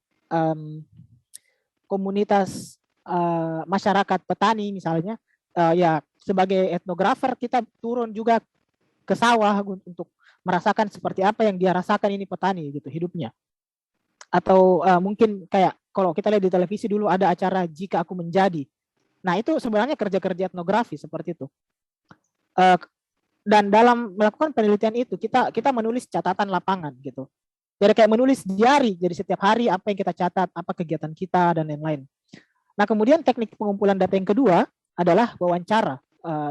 komunitas masyarakat petani misalnya, ya sebagai etnografer kita turun juga ke sawah untuk merasakan seperti apa yang dia rasakan ini petani gitu hidupnya. Atau mungkin kayak kalau kita lihat di televisi dulu ada acara Jika Aku Menjadi. Nah itu sebenarnya kerja-kerja etnografi seperti itu. Dan dalam melakukan penelitian itu kita menulis catatan lapangan gitu. Jadi kayak menulis diary, jadi setiap hari apa yang kita catat, apa kegiatan kita dan lain-lain. Nah kemudian teknik pengumpulan data yang kedua adalah wawancara,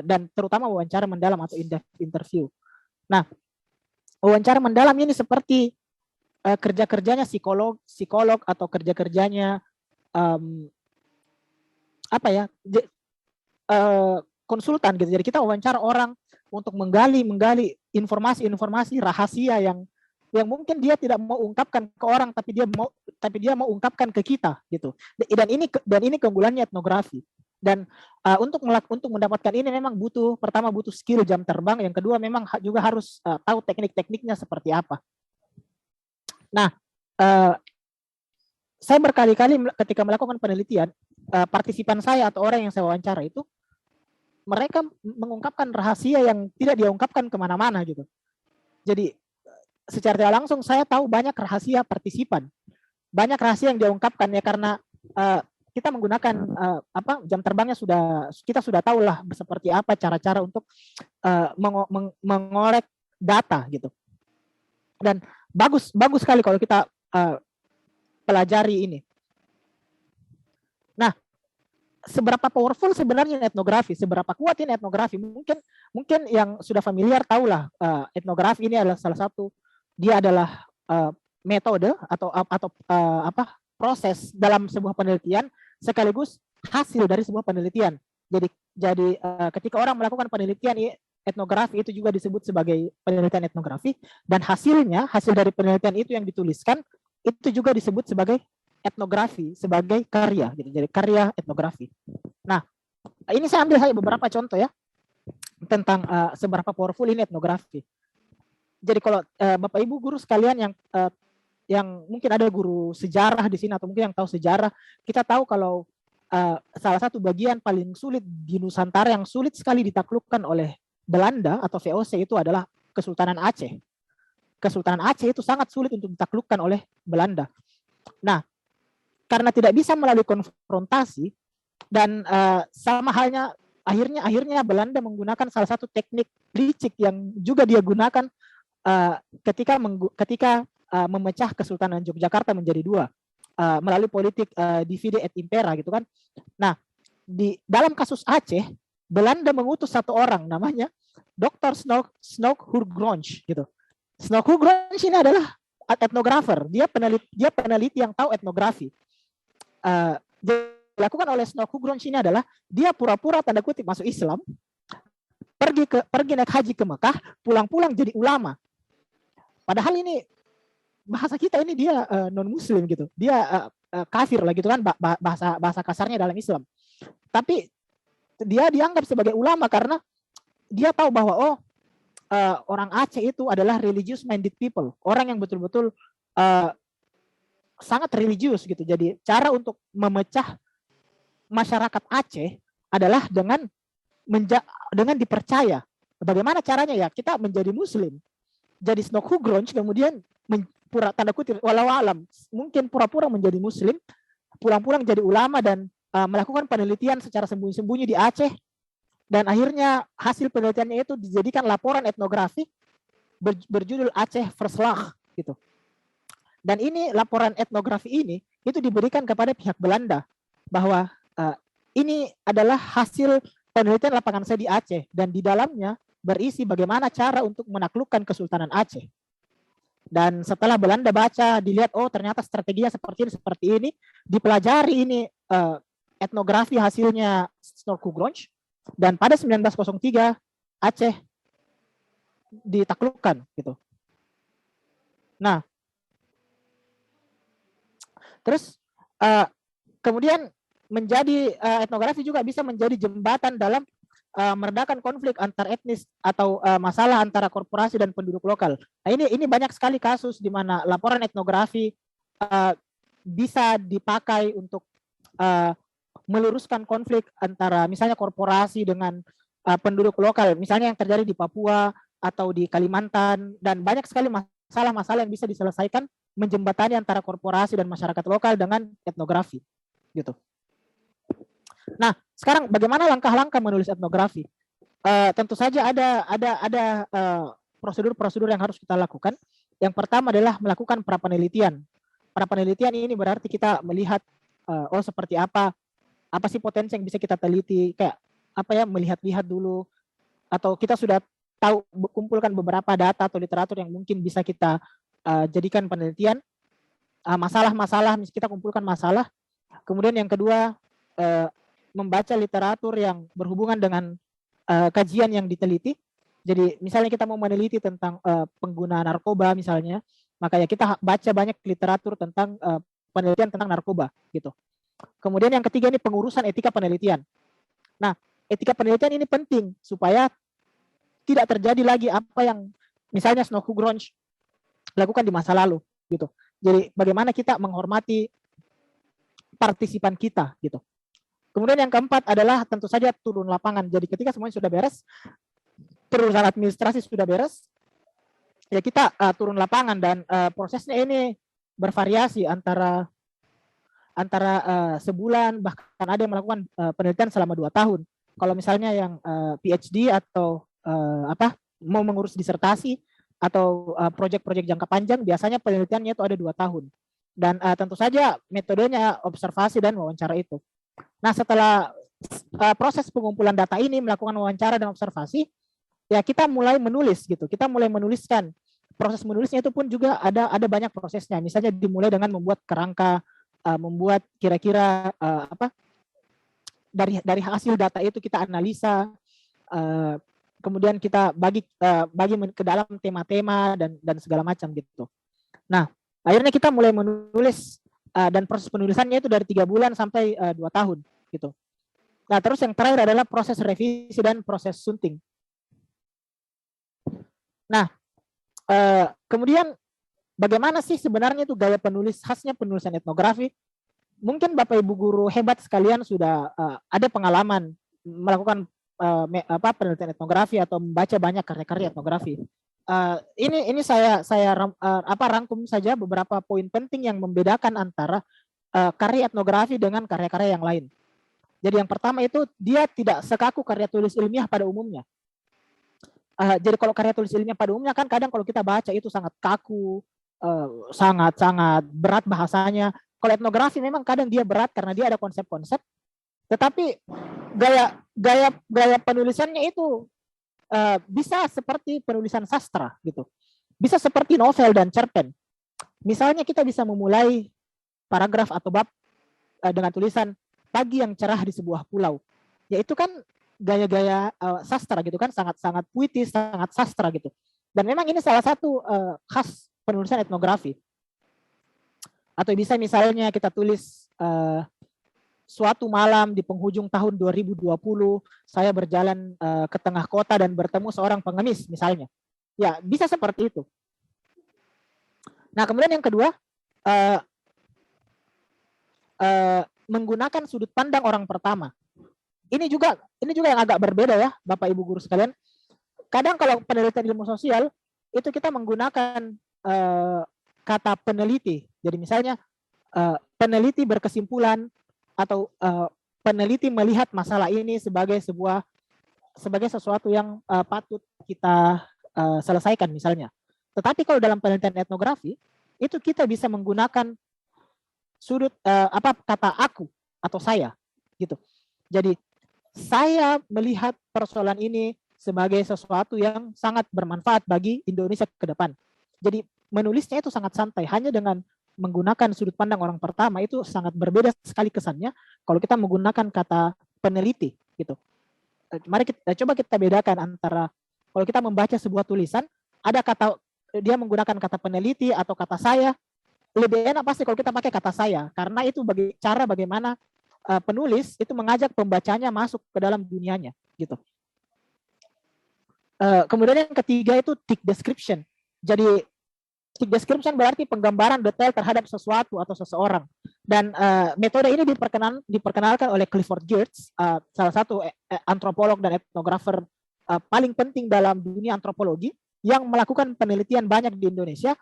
dan terutama wawancara mendalam atau interview. Nah wawancara mendalam ini seperti kerja-kerjanya psikolog atau kerja-kerjanya konsultan gitu. Jadi kita wawancara orang untuk menggali informasi-informasi rahasia yang mungkin dia tidak mau ungkapkan ke orang, tapi dia mau ungkapkan ke kita gitu. Dan ini keunggulannya etnografi. Dan untuk mendapatkan ini memang pertama butuh skill jam terbang, yang kedua memang juga harus tahu teknik-tekniknya seperti apa. Nah, saya berkali-kali ketika melakukan penelitian, partisipan saya atau orang yang saya wawancara itu, mereka mengungkapkan rahasia yang tidak dia ungkapkan kemana-mana gitu. Jadi secara tidak langsung saya tahu banyak rahasia partisipan, banyak rahasia yang dia ungkapkan ya karena kita menggunakan jam terbangnya kita sudah tahu lah seperti apa cara-cara untuk mengorek data gitu. Dan bagus sekali kalau kita pelajari ini. Nah, seberapa powerful sebenarnya etnografi, seberapa kuat ini etnografi? Mungkin yang sudah familiar tahulah etnografi ini adalah salah satu, dia adalah metode atau proses dalam sebuah penelitian sekaligus hasil dari sebuah penelitian. Jadi ketika orang melakukan penelitian etnografi itu juga disebut sebagai penelitian etnografi, dan hasil dari penelitian itu yang dituliskan itu juga disebut sebagai etnografi, sebagai karya gitu. Jadi karya etnografi. Nah, ini saya ambil beberapa contoh ya tentang seberapa powerful ini etnografi. Jadi kalau Bapak Ibu guru sekalian yang mungkin ada guru sejarah di sini atau mungkin yang tahu sejarah, kita tahu kalau salah satu bagian paling sulit di Nusantara yang sulit sekali ditaklukkan oleh Belanda atau VOC itu adalah Kesultanan Aceh. Kesultanan Aceh itu sangat sulit untuk ditaklukkan oleh Belanda. Nah, karena tidak bisa melalui konfrontasi dan sama halnya akhirnya Belanda menggunakan salah satu teknik licik yang juga dia gunakan ketika memecah Kesultanan Yogyakarta menjadi dua melalui politik divide et impera gitu kan. Nah, di dalam kasus Aceh, Belanda mengutus satu orang namanya Dr. Snoek Hurgronje gitu. Snoek Hurgronje ini adalah etnografer, dia peneliti yang tahu etnografi. Dilakukan oleh Snoek Hurgronje ini adalah dia pura-pura tanda kutip masuk Islam, pergi naik haji ke Mekah, pulang-pulang jadi ulama. Padahal ini bahasa kita ini dia non muslim gitu, dia kafir lah gitu kan, bahasa kasarnya dalam Islam. Tapi dia dianggap sebagai ulama karena dia tahu bahwa orang Aceh itu adalah religious minded people, orang yang betul-betul sangat religius gitu. Jadi cara untuk memecah masyarakat Aceh adalah dengan dipercaya. Bagaimana caranya ya? Kita menjadi muslim. Jadi Snoek Hurgronje kemudian tanda kutip walau alam mungkin pura-pura menjadi muslim, pulang-pulang jadi ulama dan melakukan penelitian secara sembunyi-sembunyi di Aceh, dan akhirnya hasil penelitiannya itu dijadikan laporan etnografi berjudul Aceh Verslag gitu. Dan ini laporan etnografi ini itu diberikan kepada pihak Belanda bahwa ini adalah hasil penelitian lapangan saya di Aceh, dan di dalamnya berisi bagaimana cara untuk menaklukkan Kesultanan Aceh. Dan setelah Belanda baca, dilihat ternyata strateginya seperti ini, dipelajari ini etnografi hasilnya Snoek Hurgronje, dan pada 1903 Aceh ditaklukkan gitu. Nah, terus kemudian etnografi juga bisa menjadi jembatan dalam meredakan konflik antar etnis atau masalah antara korporasi dan penduduk lokal. Nah, ini banyak sekali kasus di mana laporan etnografi bisa dipakai untuk meluruskan konflik antara misalnya korporasi dengan penduduk lokal, misalnya yang terjadi di Papua atau di Kalimantan, dan banyak sekali masalah-masalah yang bisa diselesaikan menjembatani antara korporasi dan masyarakat lokal dengan etnografi, gitu. Nah, sekarang bagaimana langkah-langkah menulis etnografi? Tentu saja ada prosedur-prosedur yang harus kita lakukan. Yang pertama adalah melakukan prapenelitian. Prapenelitian ini berarti kita melihat seperti apa sih potensi yang bisa kita teliti, kayak apa ya, melihat-lihat dulu, atau kita sudah tahu kumpulkan beberapa data atau literatur yang mungkin bisa kita jadikan penelitian. Masalah-masalah, kita kumpulkan masalah. Kemudian yang kedua, membaca literatur yang berhubungan dengan kajian yang diteliti. Jadi misalnya kita mau meneliti tentang pengguna narkoba misalnya, maka ya kita baca banyak literatur tentang penelitian tentang narkoba gitu. Kemudian yang ketiga ini pengurusan etika penelitian. Nah, etika penelitian ini penting supaya tidak terjadi lagi apa yang misalnya Snow Gronch lakukan di masa lalu gitu. Jadi bagaimana kita menghormati partisipan kita gitu. Kemudian yang keempat adalah tentu saja turun lapangan. Jadi ketika semuanya sudah beres, perurusan administrasi sudah beres, ya kita turun lapangan, dan prosesnya ini bervariasi antara sebulan, bahkan ada yang melakukan penelitian selama 2 tahun. Kalau misalnya yang PhD atau mau mengurus disertasi atau proyek-proyek jangka panjang, biasanya penelitiannya itu ada 2 tahun. Dan tentu saja metodenya observasi dan wawancara itu. Nah, setelah proses pengumpulan data ini, melakukan wawancara dan observasi, ya kita mulai menulis gitu. Kita mulai menuliskan. Proses menulisnya itu pun juga ada banyak prosesnya. Misalnya dimulai dengan membuat kerangka, membuat kira-kira dari hasil data itu kita analisa, kemudian kita bagi ke dalam tema-tema dan segala macam gitu. Nah, akhirnya kita mulai menulis, dan proses penulisannya itu dari 3 bulan sampai 2 tahun gitu. Nah, terus yang terakhir adalah proses revisi dan proses sunting. Nah, kemudian bagaimana sih sebenarnya itu gaya penulis khasnya penulisan etnografi? Mungkin Bapak Ibu guru hebat sekalian sudah ada pengalaman melakukan penelitian etnografi atau membaca banyak karya-karya etnografi. Ini saya rangkum saja beberapa poin penting yang membedakan antara karya etnografi dengan karya-karya yang lain. Jadi yang pertama itu dia tidak sekaku karya tulis ilmiah pada umumnya. Jadi kalau karya tulis ilmiah pada umumnya kan kadang kalau kita baca itu sangat kaku, sangat berat bahasanya. Kalau etnografi memang kadang dia berat karena dia ada konsep-konsep, tetapi gaya penulisannya itu bisa seperti penulisan sastra gitu. Bisa seperti novel dan cerpen. Misalnya kita bisa memulai paragraf atau bab dengan tulisan pagi yang cerah di sebuah pulau. Ya itu kan gaya-gaya sastra gitu kan, sangat puitis, sangat sastra gitu. Dan memang ini salah satu khas penulisan etnografi. Atau bisa misalnya kita tulis suatu malam di penghujung tahun 2020, saya berjalan ke tengah kota dan bertemu seorang pengemis misalnya. Ya, bisa seperti itu. Nah, kemudian yang kedua, menggunakan sudut pandang orang pertama. Ini juga yang agak berbeda ya, Bapak Ibu guru sekalian. Kadang kalau penelitian ilmu sosial, itu kita menggunakan kata peneliti. Jadi misalnya peneliti berkesimpulan, atau peneliti melihat masalah ini sebagai sesuatu yang patut kita selesaikan misalnya. Tetapi kalau dalam penelitian etnografi itu kita bisa menggunakan sudut kata aku atau saya gitu. Jadi saya melihat persoalan ini sebagai sesuatu yang sangat bermanfaat bagi Indonesia ke depan. Jadi menulisnya itu sangat santai, hanya dengan menggunakan sudut pandang orang pertama itu sangat berbeda sekali kesannya kalau kita menggunakan kata peneliti gitu. Mari coba kita bedakan antara kalau kita membaca sebuah tulisan, ada kata dia menggunakan kata peneliti atau kata saya, lebih enak pasti kalau kita pakai kata saya, karena itu cara bagaimana penulis itu mengajak pembacanya masuk ke dalam dunianya gitu. Kemudian yang ketiga itu tick description. Jadi tick description berarti penggambaran detail terhadap sesuatu atau seseorang. Dan metode ini diperkenalkan oleh Clifford Geertz, salah satu antropolog dan etnografer paling penting dalam dunia antropologi yang melakukan penelitian banyak di Indonesia.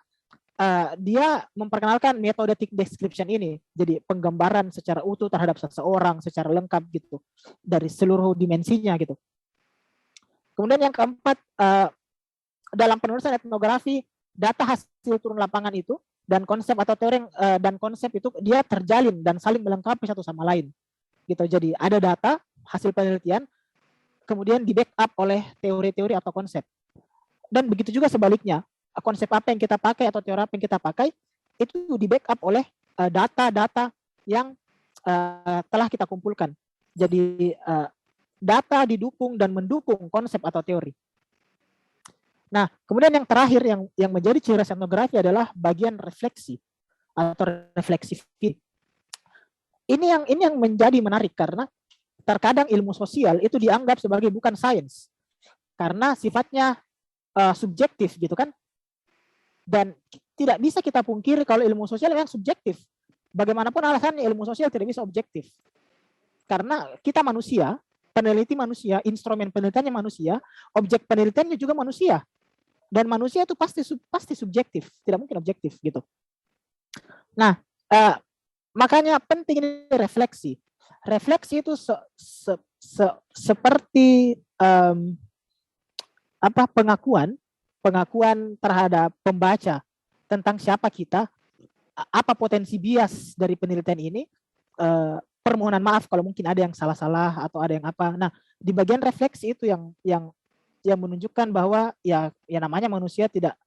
Dia memperkenalkan metode tick description ini. Jadi penggambaran secara utuh terhadap seseorang secara lengkap gitu dari seluruh dimensinya gitu. Kemudian yang keempat, dalam penulisan etnografi, data hasil turun lapangan itu dan konsep atau teori dan konsep itu dia terjalin dan saling melengkapi satu sama lain. Gitu. Jadi ada data hasil penelitian, kemudian di backup oleh teori-teori atau konsep. Dan begitu juga sebaliknya, konsep apa yang kita pakai atau teori apa yang kita pakai itu di backup oleh data-data yang telah kita kumpulkan. Jadi data didukung dan mendukung konsep atau teori. Nah, kemudian yang terakhir yang menjadi ciri khas etnografi adalah bagian refleksi atau refleksif. Ini yang menjadi menarik karena terkadang ilmu sosial itu dianggap sebagai bukan sains karena sifatnya subjektif gitu kan. Dan tidak bisa kita pungkiri kalau ilmu sosial memang subjektif. Bagaimanapun alasannya ilmu sosial tidak bisa objektif. Karena kita manusia, peneliti manusia, instrumen penelitiannya manusia, objek penelitiannya juga manusia. Dan manusia itu pasti subjektif, tidak mungkin objektif gitu. Nah, makanya penting ini refleksi. Refleksi itu seperti pengakuan terhadap pembaca tentang siapa kita, apa potensi bias dari penelitian ini. Permohonan maaf kalau mungkin ada yang salah-salah atau ada yang apa. Nah, di bagian refleksi itu yang menunjukkan bahwa ya namanya manusia tidak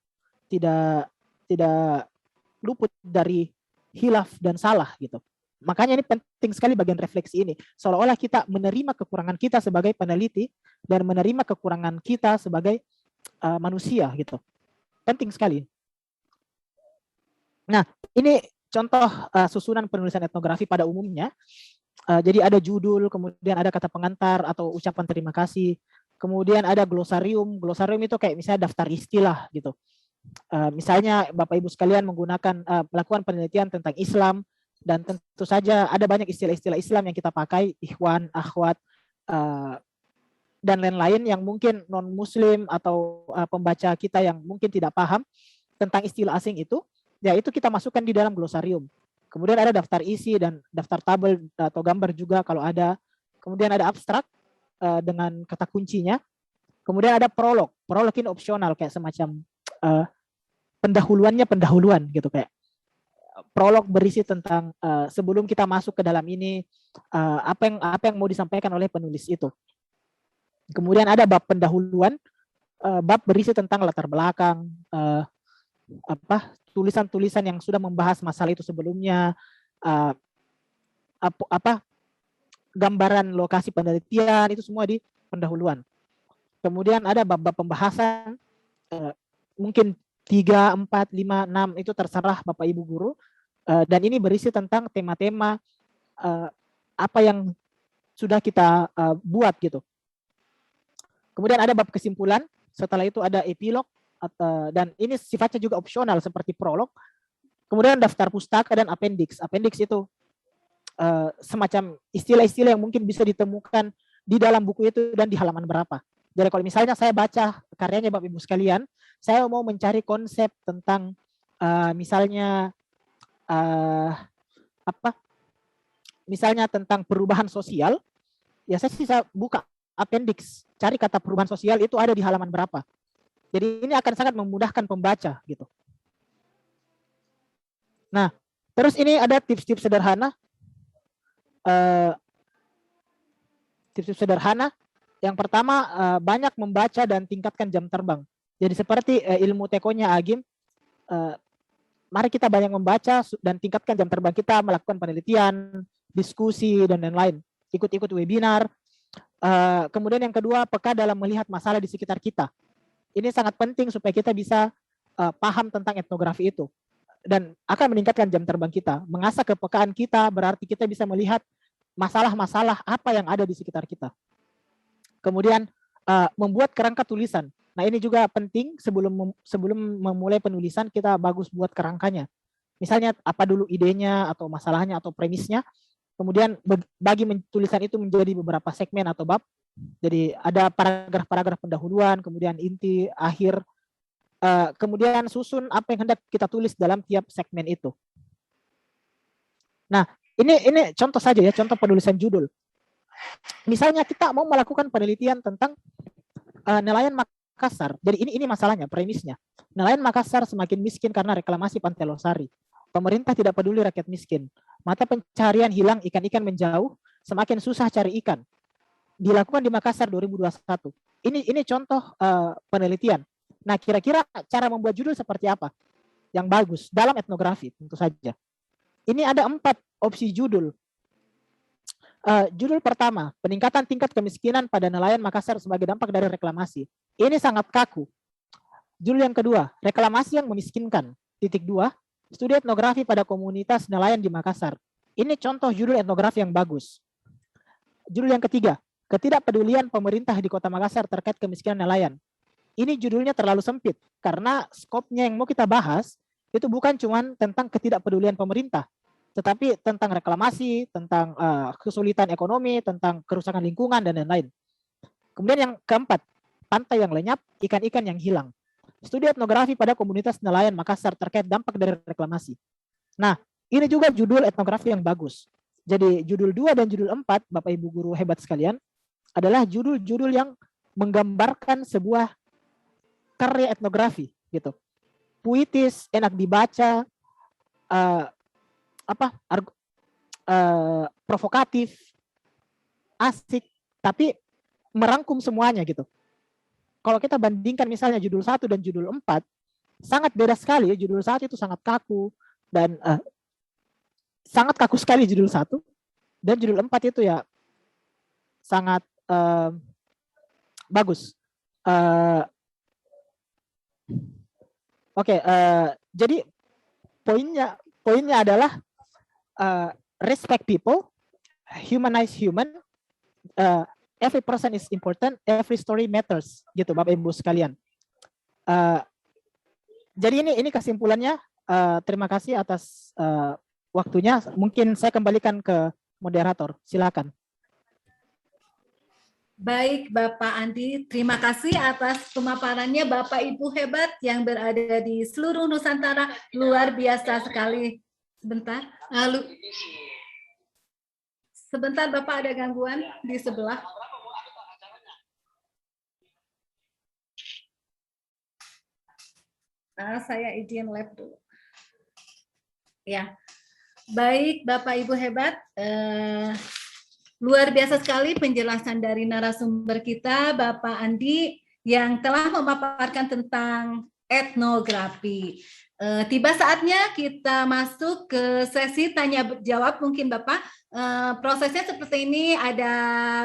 luput dari hilaf dan salah gitu. Makanya ini penting sekali bagian refleksi ini. Seolah-olah kita menerima kekurangan kita sebagai peneliti dan menerima kekurangan kita sebagai manusia gitu. Penting sekali. Nah, ini contoh susunan penulisan etnografi pada umumnya. Jadi ada judul, kemudian ada kata pengantar atau ucapan terima kasih. Kemudian ada glosarium. Glosarium itu kayak misalnya daftar istilah gitu. Misalnya Bapak Ibu sekalian melakukan penelitian tentang Islam dan tentu saja ada banyak istilah-istilah Islam yang kita pakai, ikhwan, akhwat, dan lain-lain yang mungkin non-muslim atau pembaca kita yang mungkin tidak paham tentang istilah asing itu. Ya itu kita masukkan di dalam glosarium. Kemudian ada daftar isi dan daftar tabel atau gambar juga kalau ada. Kemudian ada abstrak dengan kata kuncinya. Kemudian ada prolog. Prolog ini opsional kayak semacam pendahuluan gitu kayak. Prolog berisi tentang sebelum kita masuk ke dalam ini apa yang mau disampaikan oleh penulis itu. Kemudian ada bab pendahuluan. Bab berisi tentang latar belakang, tulisan-tulisan yang sudah membahas masalah itu sebelumnya, gambaran lokasi penelitian, itu semua di pendahuluan. Kemudian ada bab-bab pembahasan, mungkin 3, 4, 5, 6, itu terserah Bapak Ibu guru, dan ini berisi tentang tema-tema apa yang sudah kita buat gitu. Kemudian ada bab kesimpulan, setelah itu ada epilog, dan ini sifatnya juga opsional seperti prolog. Kemudian daftar pustaka dan appendix. Appendix itu semacam istilah-istilah yang mungkin bisa ditemukan di dalam buku itu dan di halaman berapa. Jadi kalau misalnya saya baca karyanya Bapak Ibu sekalian, saya mau mencari konsep tentang misalnya misalnya tentang perubahan sosial, ya saya bisa buka appendix, cari kata perubahan sosial itu ada di halaman berapa. Jadi ini akan sangat memudahkan pembaca gitu. Nah, terus ini ada tips-tips sederhana. Tips-tips sederhana. Yang pertama, banyak membaca dan tingkatkan jam terbang. Jadi seperti ilmu tekonya Agim, mari kita banyak membaca dan tingkatkan jam terbang kita, melakukan penelitian, diskusi, dan lain-lain. Ikut-ikut webinar. Kemudian yang kedua, peka dalam melihat masalah di sekitar kita. Ini sangat penting supaya kita bisa paham tentang etnografi itu dan akan meningkatkan jam terbang kita. Mengasah kepekaan kita berarti kita bisa melihat masalah-masalah apa yang ada di sekitar kita. Kemudian membuat kerangka tulisan. Nah, ini juga penting sebelum memulai penulisan kita bagus buat kerangkanya. Misalnya apa dulu idenya atau masalahnya atau premisnya. Kemudian bagi tulisan itu menjadi beberapa segmen atau bab. Jadi ada paragraf-paragraf pendahuluan, kemudian inti, akhir, kemudian susun apa yang hendak kita tulis dalam tiap segmen itu. Nah, ini contoh saja ya, contoh penulisan judul. Misalnya kita mau melakukan penelitian tentang nelayan Makassar. Jadi ini masalahnya, premisnya. Nelayan Makassar semakin miskin karena reklamasi Pantai Losari. Pemerintah tidak peduli rakyat miskin. Mata pencarian hilang, ikan-ikan menjauh, semakin susah cari ikan. Dilakukan di Makassar 2021. Ini contoh penelitian. Nah, kira-kira cara membuat judul seperti apa? Yang bagus dalam etnografi tentu saja. Ini ada 4 opsi judul. Judul pertama, peningkatan tingkat kemiskinan pada nelayan Makassar sebagai dampak dari reklamasi. Ini sangat kaku. Judul yang kedua, reklamasi yang memiskinkan. Titik 2, studi etnografi pada komunitas nelayan di Makassar. Ini contoh judul etnografi yang bagus. Judul yang ketiga, ketidakpedulian pemerintah di Kota Makassar terkait kemiskinan nelayan. Ini judulnya terlalu sempit karena skopnya yang mau kita bahas itu bukan cuma tentang ketidakpedulian pemerintah, tetapi tentang reklamasi, tentang kesulitan ekonomi, tentang kerusakan lingkungan dan lain-lain. Kemudian yang keempat, pantai yang lenyap, ikan-ikan yang hilang. Studi etnografi pada komunitas nelayan Makassar terkait dampak dari reklamasi. Nah, ini juga judul etnografi yang bagus. Jadi judul 2 dan judul 4, Bapak Ibu guru hebat sekalian, adalah judul-judul yang menggambarkan sebuah karya etnografi gitu. Puitis, enak dibaca, provokatif, asik, tapi merangkum semuanya gitu. Kalau kita bandingkan misalnya judul 1 dan judul 4, sangat beda sekali. Judul 1 itu sangat kaku dan sangat kaku sekali judul 1, dan judul 4 itu ya sangat bagus. Jadi poinnya adalah respect people, humanize human, every person is important, every story matters, gitu Bapak Ibu sekalian. Jadi ini kesimpulannya. Terima kasih atas waktunya. Mungkin saya kembalikan ke moderator. Silakan. Baik Bapak Andi, terima kasih atas pemaparannya Bapak Ibu hebat yang berada di seluruh Nusantara, luar biasa sekali. Sebentar Bapak, ada gangguan di sebelah. Saya izin lab dulu. Ya, baik Bapak Ibu hebat. Luar biasa sekali penjelasan dari narasumber kita, Bapak Andi, yang telah memaparkan tentang etnografi. Tiba saatnya kita masuk ke sesi tanya jawab. Mungkin Bapak, prosesnya seperti ini, ada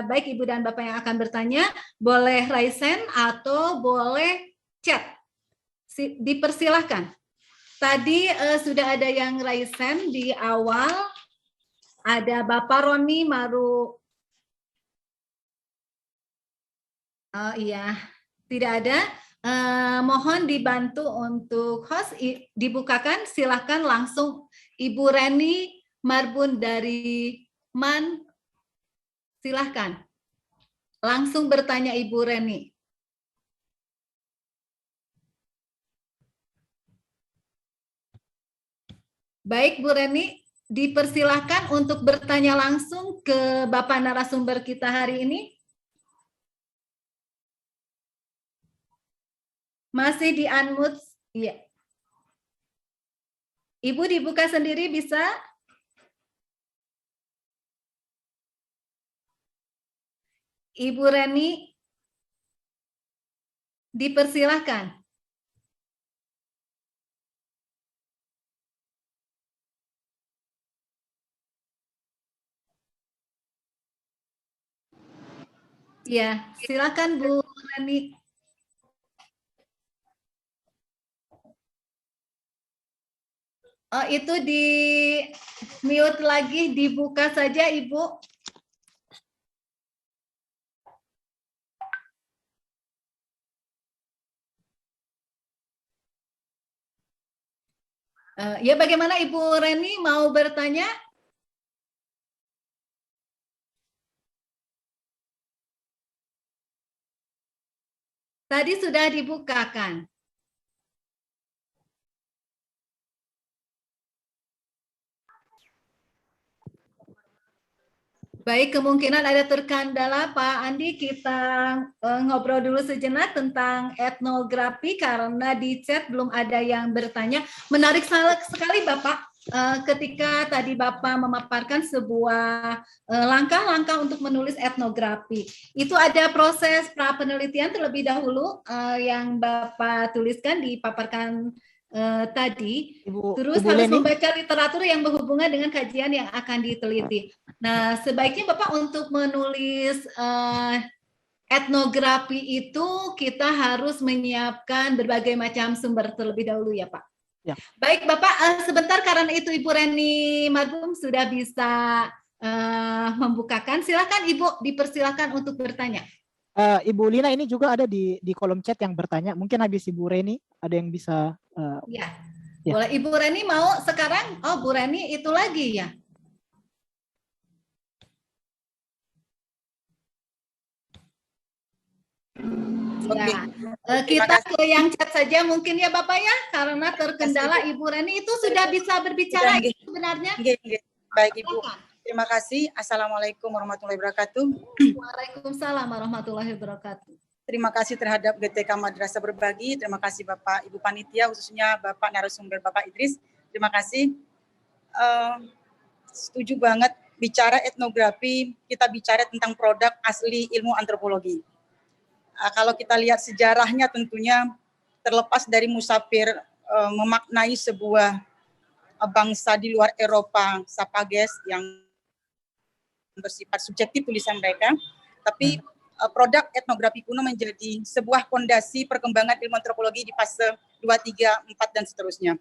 baik Ibu dan Bapak yang akan bertanya, boleh raise hand atau boleh chat. Dipersilahkan. Tadi sudah ada yang raise hand di awal. Ada Bapak Roni Maru. Oh iya, tidak ada. Mohon dibantu untuk host dibukakan. Silakan langsung Ibu Reni Marbun dari MAN. Silakan. Langsung bertanya Ibu Reni. Baik Bu Reni. Dipersilahkan untuk bertanya langsung ke Bapak narasumber kita hari ini. Masih di unmute? Iya. Ibu dibuka sendiri bisa? Ibu Reni, dipersilahkan. Ya, silakan Bu Reni. Oh, itu di mute lagi, dibuka saja Ibu. Ya, bagaimana Ibu Reni mau bertanya? Tadi sudah dibukakan. Baik, kemungkinan ada terkendala Pak Andi, kita ngobrol dulu sejenak tentang etnografi karena di chat belum ada yang bertanya. Menarik sekali Bapak, ketika tadi Bapak memaparkan sebuah langkah-langkah untuk menulis etnografi. Itu ada proses pra-penelitian terlebih dahulu yang Bapak tuliskan, dipaparkan tadi. Terus Ibu harus Leni, membaca literatur yang berhubungan dengan kajian yang akan diteliti. Nah, sebaiknya Bapak untuk menulis etnografi itu kita harus menyiapkan berbagai macam sumber terlebih dahulu ya Pak. Ya. Baik Bapak, sebentar karena itu Ibu Reni Magum sudah bisa membukakan. Silakan Ibu, dipersilakan untuk bertanya. Ibu Lina ini juga ada di kolom chat yang bertanya. Mungkin habis Ibu Reni ada yang bisa. Ya. Ya. Boleh Ibu Reni mau sekarang? Oh, Bu Reni itu lagi ya. Oke. Ya, kita ke yang chat saja mungkin ya Bapak ya, karena terkendala Ibu Reni itu sudah bisa berbicara sebenarnya. Baik Ibu, terima kasih. Assalamualaikum warahmatullahi wabarakatuh. Waalaikumsalam warahmatullahi wabarakatuh. Terima kasih terhadap GTK Madrasah Berbagi. Terima kasih Bapak Ibu Panitia, khususnya Bapak narasumber Bapak Idris. Terima kasih. Setuju banget bicara etnografi, kita bicara tentang produk asli ilmu antropologi. Kalau kita lihat sejarahnya tentunya terlepas dari musafir memaknai sebuah bangsa di luar Eropa, Sapages yang bersifat subjektif tulisan mereka, tapi produk etnografi kuno menjadi sebuah fondasi perkembangan ilmu antropologi di fase 2, 3, 4, dan seterusnya.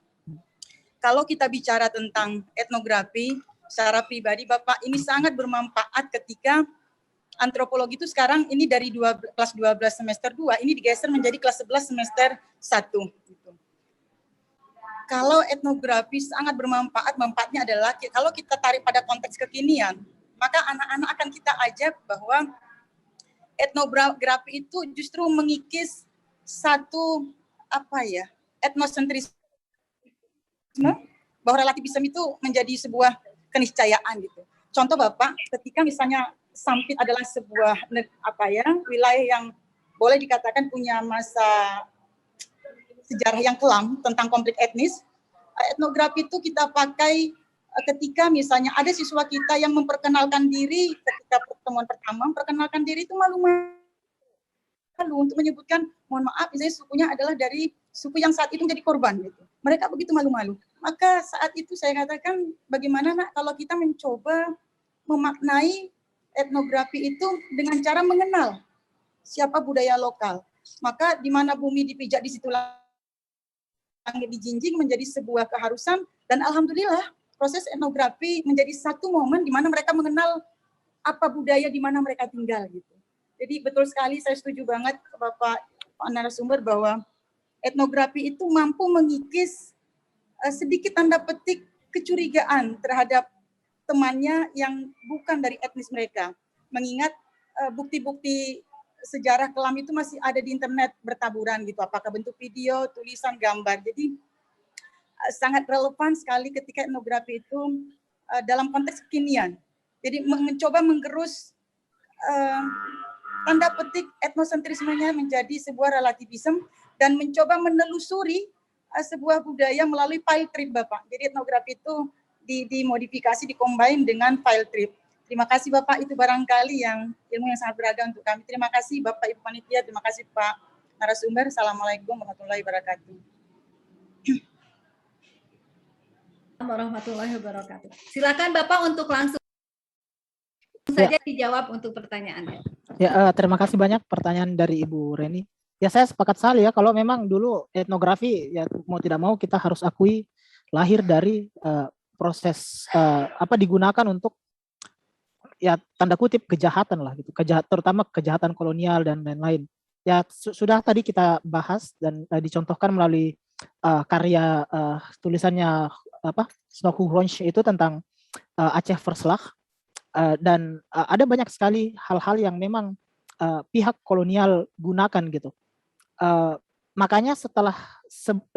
Kalau kita bicara tentang etnografi, secara pribadi Bapak ini sangat bermanfaat ketika antropologi itu sekarang ini dari kelas 12 semester 2, ini digeser menjadi kelas 11 semester 1. Gitu. Kalau etnografi sangat bermanfaat, manfaatnya adalah kalau kita tarik pada konteks kekinian, maka anak-anak akan kita ajak bahwa etnografi itu justru mengikis satu etnosentrisme, bahwa relativisme itu menjadi sebuah keniscayaan gitu. Contoh Bapak, ketika misalnya Sampit adalah sebuah wilayah yang boleh dikatakan punya masa sejarah yang kelam tentang konflik etnis, etnografi itu kita pakai ketika misalnya ada siswa kita yang memperkenalkan diri ketika pertemuan pertama, memperkenalkan diri itu malu-malu untuk menyebutkan, mohon maaf, misalnya sukunya adalah dari suku yang saat itu menjadi korban gitu. Mereka begitu malu-malu. Maka saat itu saya katakan, bagaimana nak kalau kita mencoba memaknai etnografi itu dengan cara mengenal siapa budaya lokal. Maka di mana bumi dipijak, di situ langit dijinjing menjadi sebuah keharusan, dan alhamdulillah proses etnografi menjadi satu momen di mana mereka mengenal apa budaya di mana mereka tinggal gitu. Jadi betul sekali, saya setuju banget Bapak narasumber bahwa etnografi itu mampu mengikis sedikit tanda petik kecurigaan terhadap temannya yang bukan dari etnis mereka. Mengingat bukti-bukti sejarah kelam itu masih ada di internet bertaburan gitu, apakah bentuk video, tulisan, gambar. Jadi sangat relevan sekali ketika etnografi itu dalam konteks kekinian. Jadi mencoba menggerus tanda petik etnosentrismenya menjadi sebuah relativisme dan mencoba menelusuri sebuah budaya melalui file trip Bapak. Jadi etnografi itu dimodifikasi, dikombin dengan file trip. Terima kasih Bapak, itu barangkali yang ilmu yang sangat beragam untuk kami. Terima kasih Bapak Ibu Panitia, terima kasih Pak narasumber. Assalamualaikum warahmatullahi wabarakatuh. Warahmatullahi wabarakatuh. Silakan Bapak untuk langsung saja dijawab untuk pertanyaannya. Ya, terima kasih banyak pertanyaan dari Ibu Reni. Ya, saya sepakat sekali ya, kalau memang dulu etnografi ya mau tidak mau kita harus akui lahir dari proses digunakan untuk ya tanda kutip kejahatan lah gitu, terutama kejahatan kolonial dan lain-lain. Ya sudah tadi kita bahas dan dicontohkan melalui karya tulisannya Snoku Ronch itu tentang Aceh Verslag, dan ada banyak sekali hal-hal yang memang pihak kolonial gunakan gitu. Makanya setelah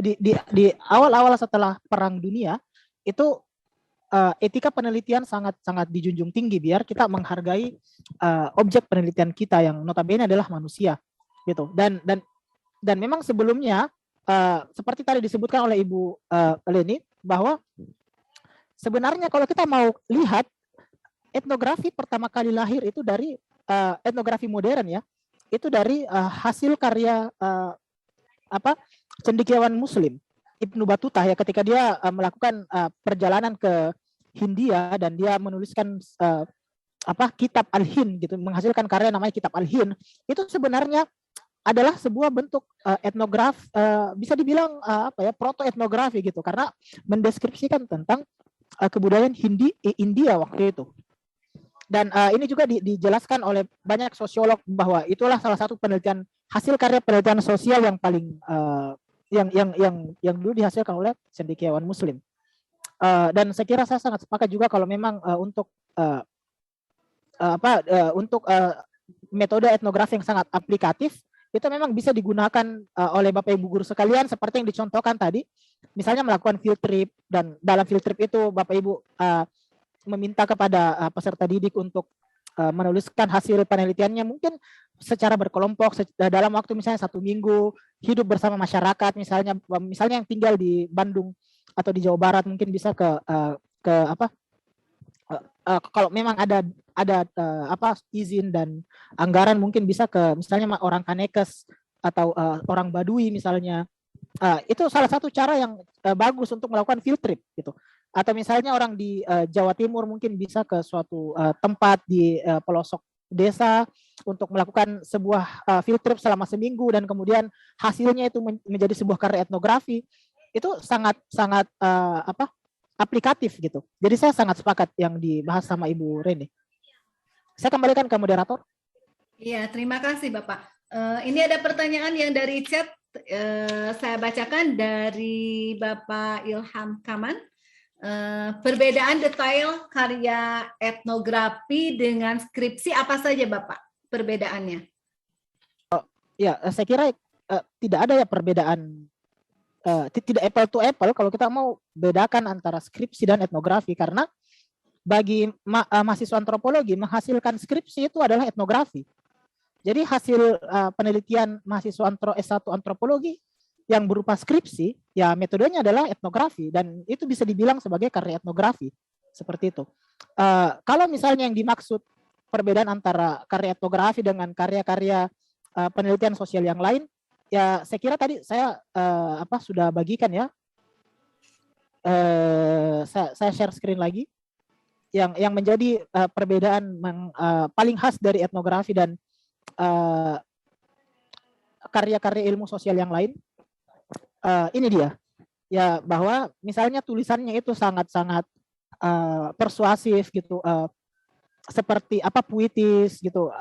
di awal-awal setelah Perang Dunia itu etika penelitian sangat dijunjung tinggi biar kita menghargai objek penelitian kita yang notabene adalah manusia gitu. Dan memang sebelumnya seperti tadi disebutkan oleh Ibu Leni bahwa sebenarnya kalau kita mau lihat etnografi pertama kali lahir itu dari etnografi modern ya, itu dari hasil karya cendekiawan Muslim Ibnu Battuta ya, ketika dia melakukan perjalanan ke Hindia dan dia menuliskan Kitab Al-Hin gitu, menghasilkan karya namanya Kitab Al-Hin. Itu sebenarnya adalah sebuah bentuk etnograf, bisa dibilang proto etnografi gitu, karena mendeskripsikan tentang kebudayaan India waktu itu. Dan ini juga dijelaskan oleh banyak sosiolog bahwa itulah salah satu penelitian, hasil karya penelitian sosial yang paling yang dulu dihasilkan oleh cendekiawan Muslim. Dan saya kira saya sangat sepakat juga kalau memang untuk metode etnografi yang sangat aplikatif itu memang bisa digunakan oleh Bapak Ibu guru sekalian seperti yang dicontohkan tadi, misalnya melakukan field trip, dan dalam field trip itu Bapak Ibu meminta kepada peserta didik untuk menuliskan hasil penelitiannya mungkin secara berkelompok dalam waktu misalnya 1 minggu, hidup bersama masyarakat, misalnya yang tinggal di Bandung atau di Jawa Barat mungkin bisa kalau memang ada izin dan anggaran mungkin bisa ke misalnya orang Kanekes atau orang Baduy misalnya. Itu salah satu cara yang bagus untuk melakukan field trip gitu. Atau misalnya orang di Jawa Timur mungkin bisa ke suatu tempat di pelosok desa untuk melakukan sebuah field trip selama seminggu dan kemudian hasilnya itu menjadi sebuah karya etnografi. Itu sangat aplikatif gitu. Jadi saya sangat sepakat yang dibahas sama Ibu Reni. Saya kembalikan ke moderator. Iya, terima kasih Bapak. Ini ada pertanyaan yang dari chat, saya bacakan dari Bapak Ilham Kaman. Perbedaan detail karya etnografi dengan skripsi apa saja Bapak perbedaannya? Ya, saya kira tidak ada ya perbedaan, tidak apple to apple kalau kita mau bedakan antara skripsi dan etnografi, karena bagi mahasiswa antropologi menghasilkan skripsi itu adalah etnografi. Jadi hasil penelitian mahasiswa S1 antropologi yang berupa skripsi, ya metodenya adalah etnografi dan itu bisa dibilang sebagai karya etnografi seperti itu. Kalau misalnya yang dimaksud perbedaan antara karya etnografi dengan karya-karya penelitian sosial yang lain, ya saya kira tadi saya sudah bagikan ya. Saya share screen lagi. Yang menjadi perbedaan paling khas dari etnografi dan karya-karya ilmu sosial yang lain, ini dia ya, bahwa misalnya tulisannya itu sangat-sangat persuasif gitu, seperti puitis gitu,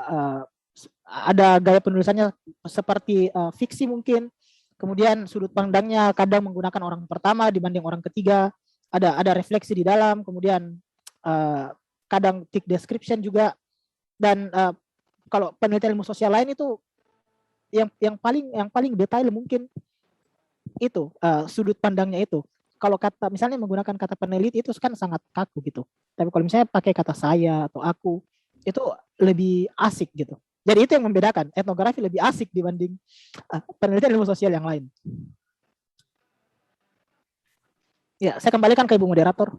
ada gaya penulisannya seperti fiksi mungkin, kemudian sudut pandangnya kadang menggunakan orang pertama dibanding orang ketiga, ada refleksi di dalam, kemudian kadang thick description juga, dan kalau penelitian ilmu sosial lain itu yang paling detail mungkin itu sudut pandangnya itu. Kalau misalnya menggunakan kata peneliti itu kan sangat kaku gitu, tapi kalau misalnya pakai kata saya atau aku itu lebih asik gitu. Jadi itu yang membedakan, etnografi lebih asik dibanding penelitian ilmu sosial yang lain. Ya, saya kembalikan ke Ibu moderator.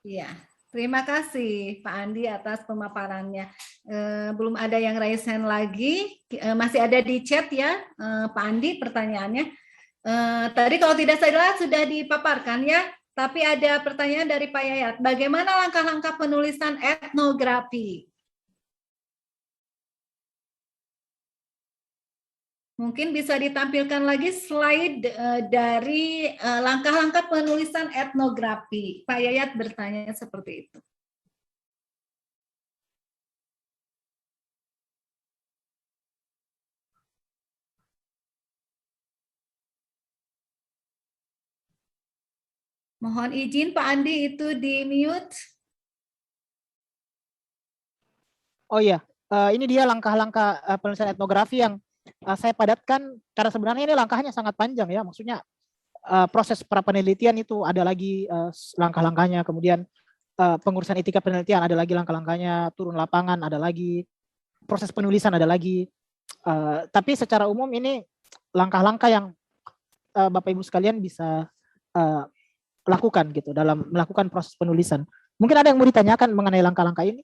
Iya. Terima kasih Pak Andi atas pemaparannya. Belum ada yang raise hand lagi, masih ada di chat ya Pak Andi pertanyaannya. Tadi kalau tidak salah sudah dipaparkan ya, tapi ada pertanyaan dari Pak Yayat. Bagaimana langkah-langkah penulisan etnografi? Mungkin bisa ditampilkan lagi slide dari langkah-langkah penulisan etnografi. Pak Yayat bertanya seperti itu. Mohon izin Pak Andi itu di mute. Oh iya, ini dia langkah-langkah penulisan etnografi yang saya padatkan karena sebenarnya ini langkahnya sangat panjang ya. Maksudnya proses pra penelitian itu ada lagi langkah-langkahnya, kemudian pengurusan etika penelitian ada lagi langkah-langkahnya, turun lapangan ada lagi, proses penulisan ada lagi. Tapi secara umum ini langkah-langkah yang Bapak Ibu sekalian bisa lakukan gitu dalam melakukan proses penulisan. Mungkin ada yang mau ditanyakan mengenai langkah-langkah ini?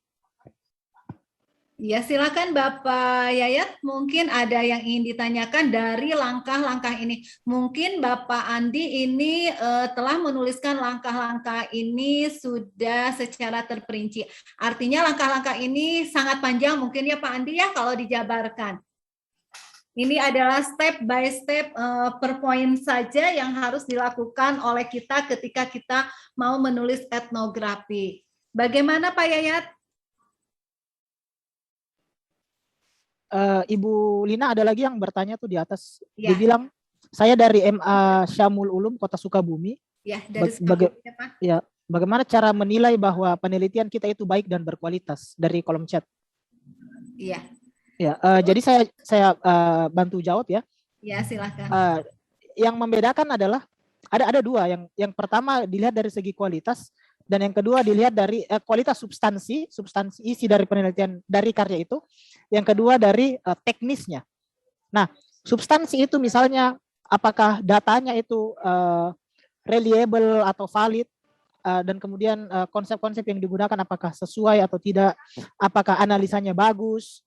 Ya, silakan Bapak Yayat, mungkin ada yang ingin ditanyakan dari langkah-langkah ini. Mungkin Bapak Andi ini telah menuliskan langkah-langkah ini sudah secara terperinci. Artinya langkah-langkah ini sangat panjang mungkin ya Pak Andi ya kalau dijabarkan. Ini adalah step by step per poin saja yang harus dilakukan oleh kita ketika kita mau menulis etnografi. Bagaimana Pak Yayat? Ibu Lina ada lagi yang bertanya tuh di atas. Ya. Dia bilang, saya dari MA Syamul Ulum Kota Sukabumi. Ya, dari Sukabumi, Pak. Ya, bagaimana cara menilai bahwa penelitian kita itu baik dan berkualitas dari kolom chat? Iya. Ya, jadi saya bantu jawab ya. Ya, silakan. Yang membedakan adalah ada dua. Yang pertama dilihat dari segi kualitas, dan yang kedua dilihat dari kualitas substansi isi dari penelitian dari karya itu. Yang kedua dari teknisnya. Nah, substansi itu misalnya apakah datanya itu reliable atau valid, dan kemudian konsep-konsep yang digunakan apakah sesuai atau tidak, apakah analisanya bagus,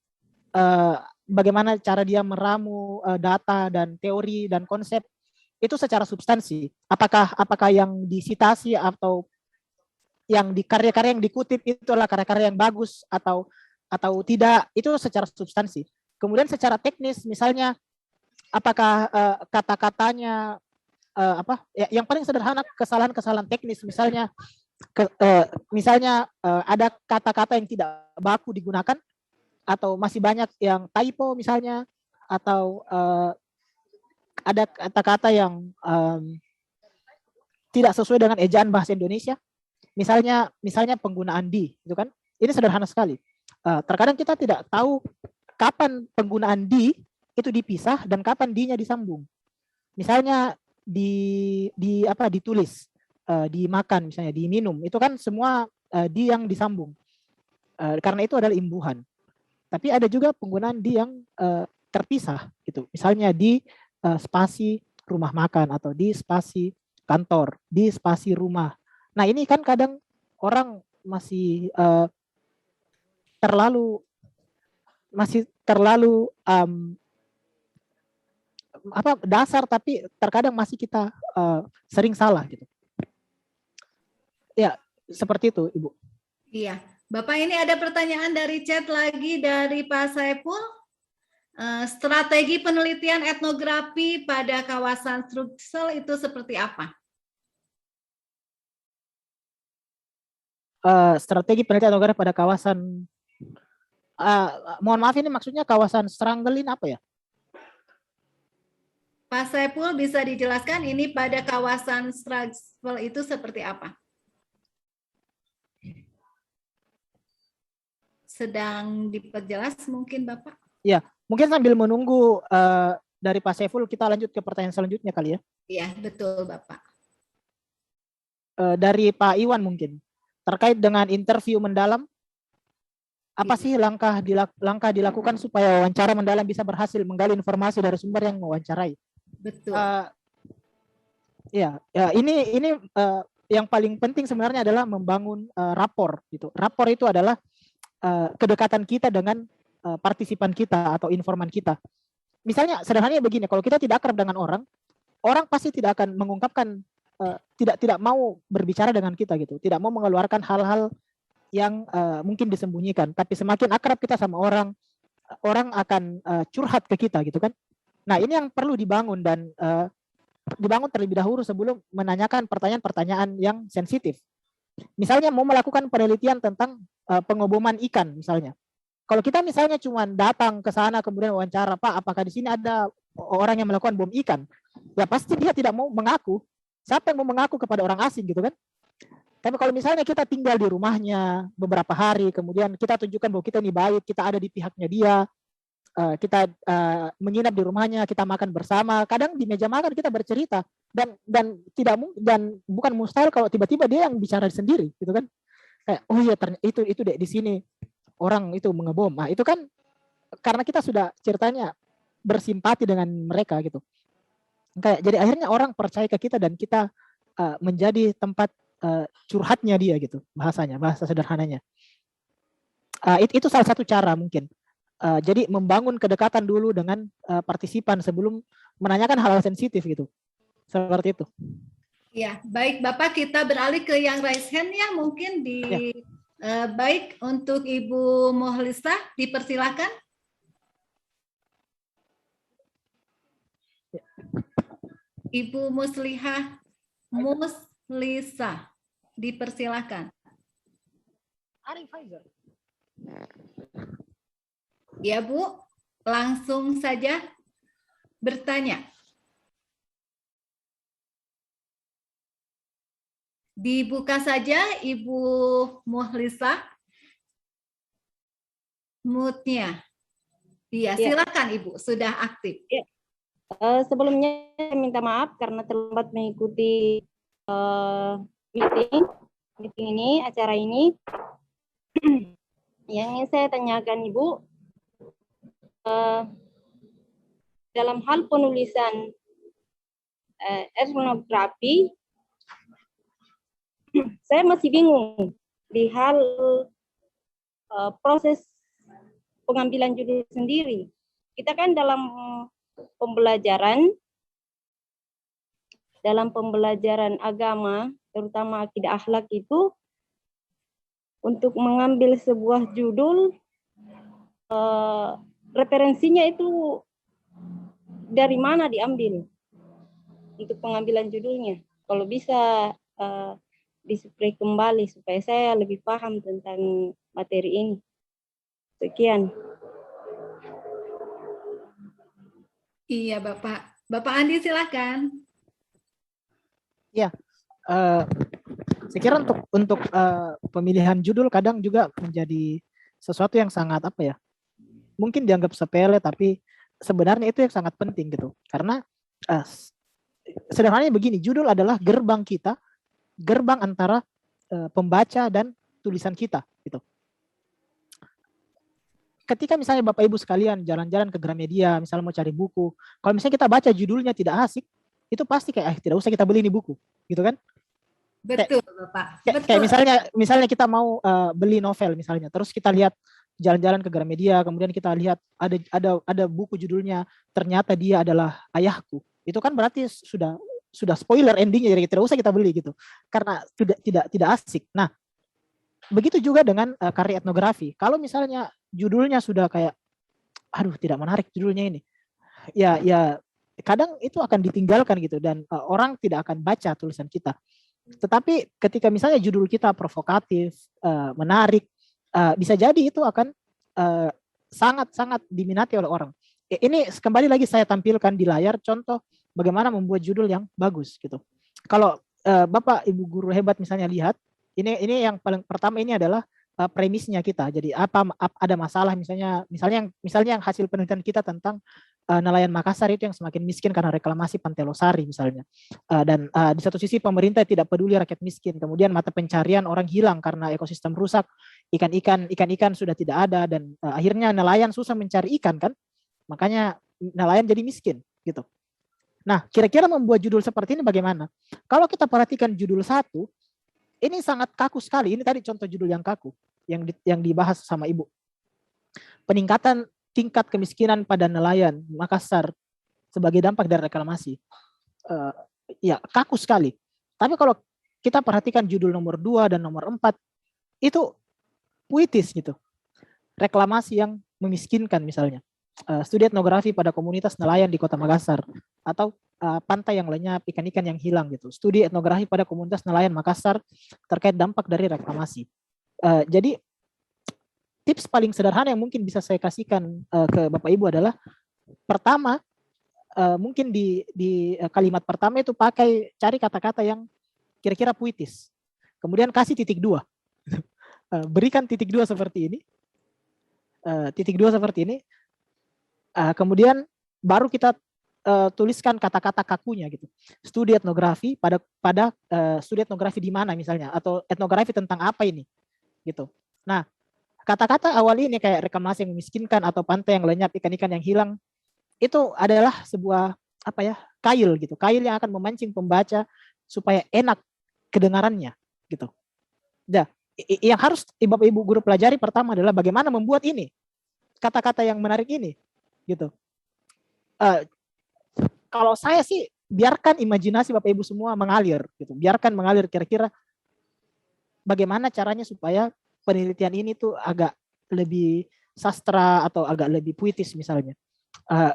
bagaimana cara dia meramu data dan teori dan konsep itu secara substansi. Apakah yang disitasi atau yang di karya-karya yang dikutip itu adalah karya-karya yang bagus atau tidak, itu secara substansi. Kemudian secara teknis misalnya apakah kata-katanya yang paling sederhana kesalahan-kesalahan teknis misalnya ada kata-kata yang tidak baku digunakan atau masih banyak yang typo misalnya, atau ada kata-kata yang tidak sesuai dengan ejaan bahasa Indonesia. Misalnya penggunaan di, itu kan, ini sederhana sekali. Terkadang kita tidak tahu kapan penggunaan di itu dipisah dan kapan di-nya disambung. Misalnya ditulis, dimakan misalnya, diminum, itu kan semua di yang disambung. Karena itu adalah imbuhan. Tapi ada juga penggunaan di yang terpisah, gitu. Misalnya di spasi rumah makan atau di spasi kantor, di spasi rumah. Nah, ini kan kadang orang masih terlalu dasar, tapi terkadang masih kita sering salah gitu. Ya, seperti itu, Ibu. Iya. Bapak, ini ada pertanyaan dari chat lagi dari Pak Saiful. Strategi penelitian etnografi pada kawasan Sulsel itu seperti apa? Strategi penelitian etnografi pada kawasan, mohon maaf ini maksudnya kawasan Stranggelin apa ya? Pak Saiful bisa dijelaskan ini pada kawasan Strangel itu seperti apa? Sedang diperjelas mungkin Bapak? Ya, mungkin sambil menunggu dari Pak Saiful kita lanjut ke pertanyaan selanjutnya kali ya. Iya, betul Bapak. Dari Pak Iwan mungkin. Terkait dengan interview mendalam, apa sih langkah dilakukan supaya wawancara mendalam bisa berhasil menggali informasi dari sumber yang mewawancarai? Betul. Ya, ini yang paling penting sebenarnya adalah membangun rapor gitu. Rapor itu adalah kedekatan kita dengan partisipan kita atau informan kita. Misalnya sederhananya begini, kalau kita tidak akrab dengan orang pasti tidak akan mengungkapkan, tidak mau berbicara dengan kita gitu, tidak mau mengeluarkan hal-hal yang mungkin disembunyikan. Tapi semakin akrab kita sama orang akan curhat ke kita gitu kan. Nah, ini yang perlu dibangun dan dibangun terlebih dahulu sebelum menanyakan pertanyaan-pertanyaan yang sensitif. Misalnya mau melakukan penelitian tentang pengoboman ikan misalnya. Kalau kita misalnya cuma datang ke sana kemudian wawancara, Pak, apakah di sini ada orang yang melakukan bom ikan? Ya pasti dia tidak mau mengaku. Siapa yang mau mengaku kepada orang asing gitu kan? Tapi kalau misalnya kita tinggal di rumahnya beberapa hari, kemudian kita tunjukkan bahwa kita ini baik, kita ada di pihaknya dia, kita menginap di rumahnya, kita makan bersama, kadang di meja makan kita bercerita, dan bukan mustahil kalau tiba-tiba dia yang bicara sendiri gitu kan? Kayak oh iya itu deh di sini orang itu mengebom. Nah itu kan karena kita sudah ceritanya bersimpati dengan mereka gitu. Kayak jadi akhirnya orang percaya ke kita dan kita menjadi tempat curhatnya dia gitu, bahasa sederhananya. Itu salah satu cara mungkin. Jadi membangun kedekatan dulu dengan partisipan sebelum menanyakan hal-hal sensitif gitu. Seperti itu. Ya, baik Bapak, kita beralih ke yang raise hand ya, mungkin baik untuk Ibu Mohlisa, dipersilakan. Ibu Muslihah Muslisa, dipersilakan. Ya Bu, langsung saja bertanya. Dibuka saja Ibu Muhlisa mute-nya. Iya, silakan Ibu, sudah aktif. Sebelumnya saya minta maaf karena terlambat mengikuti meeting ini, acara ini. Yang ingin saya tanyakan Ibu, dalam hal penulisan etnografi, saya masih bingung di hal proses pengambilan judul sendiri. Kita kan dalam pembelajaran agama, terutama akidah akhlak itu, untuk mengambil sebuah judul, referensinya itu dari mana diambil untuk pengambilan judulnya. Kalau bisa disuplai kembali supaya saya lebih paham tentang materi ini. Sekian. Iya Bapak. Bapak Andi silakan. Ya, saya kira untuk pemilihan judul kadang juga menjadi sesuatu yang sangat apa ya? Mungkin dianggap sepele, tapi sebenarnya itu yang sangat penting gitu. Karena sederhananya begini, judul adalah gerbang kita, gerbang antara pembaca dan tulisan kita gitu. Ketika misalnya Bapak Ibu sekalian jalan-jalan ke Gramedia, misalnya mau cari buku, kalau misalnya kita baca judulnya tidak asik, itu pasti kayak tidak usah kita beli ini buku, gitu kan? Betul, Bapak. Betul. Kayak misalnya kita mau beli novel misalnya, terus kita lihat jalan-jalan ke Gramedia, kemudian kita lihat ada buku judulnya ternyata dia adalah ayahku. Itu kan berarti sudah spoiler endingnya, jadi tidak usah kita beli gitu. Karena tidak asik. Nah, begitu juga dengan karya etnografi. Kalau misalnya judulnya sudah kayak aduh tidak menarik judulnya ini. Ya kadang itu akan ditinggalkan gitu dan orang tidak akan baca tulisan kita. Tetapi ketika misalnya judul kita provokatif, menarik, bisa jadi itu akan sangat-sangat diminati oleh orang. Ini kembali lagi saya tampilkan di layar contoh bagaimana membuat judul yang bagus gitu. Kalau Bapak Ibu guru hebat misalnya lihat, ini yang paling pertama ini adalah premisnya kita. Jadi ada masalah misalnya yang hasil penelitian kita tentang nelayan Makassar itu yang semakin miskin karena reklamasi Pantai Losari misalnya. Dan di satu sisi pemerintah tidak peduli rakyat miskin. Kemudian mata pencarian orang hilang karena ekosistem rusak, ikan-ikan sudah tidak ada dan akhirnya nelayan susah mencari ikan kan. Makanya nelayan jadi miskin gitu. Nah, kira-kira membuat judul seperti ini bagaimana? Kalau kita perhatikan judul 1, ini sangat kaku sekali. Ini tadi contoh judul yang kaku yang dibahas sama Ibu. Peningkatan tingkat kemiskinan pada nelayan Makassar sebagai dampak dari reklamasi. Ya, kaku sekali. Tapi kalau kita perhatikan judul nomor 2 dan nomor 4, itu puitis gitu. Reklamasi yang memiskinkan misalnya. Studi etnografi pada komunitas nelayan di Kota Makassar atau pantai yang lenyap, ikan-ikan yang hilang gitu. Studi etnografi pada komunitas nelayan Makassar terkait dampak dari reklamasi. Jadi tips paling sederhana yang mungkin bisa saya kasihkan ke Bapak Ibu adalah pertama mungkin di kalimat pertama itu cari kata-kata yang kira-kira puitis. Kemudian kasih titik dua. Berikan titik dua seperti ini. Kemudian baru kita tuliskan kata-kata kakunya gitu. Studi etnografi pada studi etnografi di mana misalnya, atau etnografi tentang apa ini gitu. Nah, kata-kata awal ini kayak reklamasi yang memiskinkan atau pantai yang lenyap, ikan-ikan yang hilang, itu adalah sebuah kail gitu, kail yang akan memancing pembaca supaya enak kedengarannya gitu. Nah, yang harus Bapak Ibu guru pelajari pertama adalah bagaimana membuat ini kata-kata yang menarik ini gitu. Kalau saya sih biarkan imajinasi Bapak Ibu semua mengalir gitu. Biarkan mengalir kira-kira bagaimana caranya supaya penelitian ini tuh agak lebih sastra atau agak lebih puitis misalnya.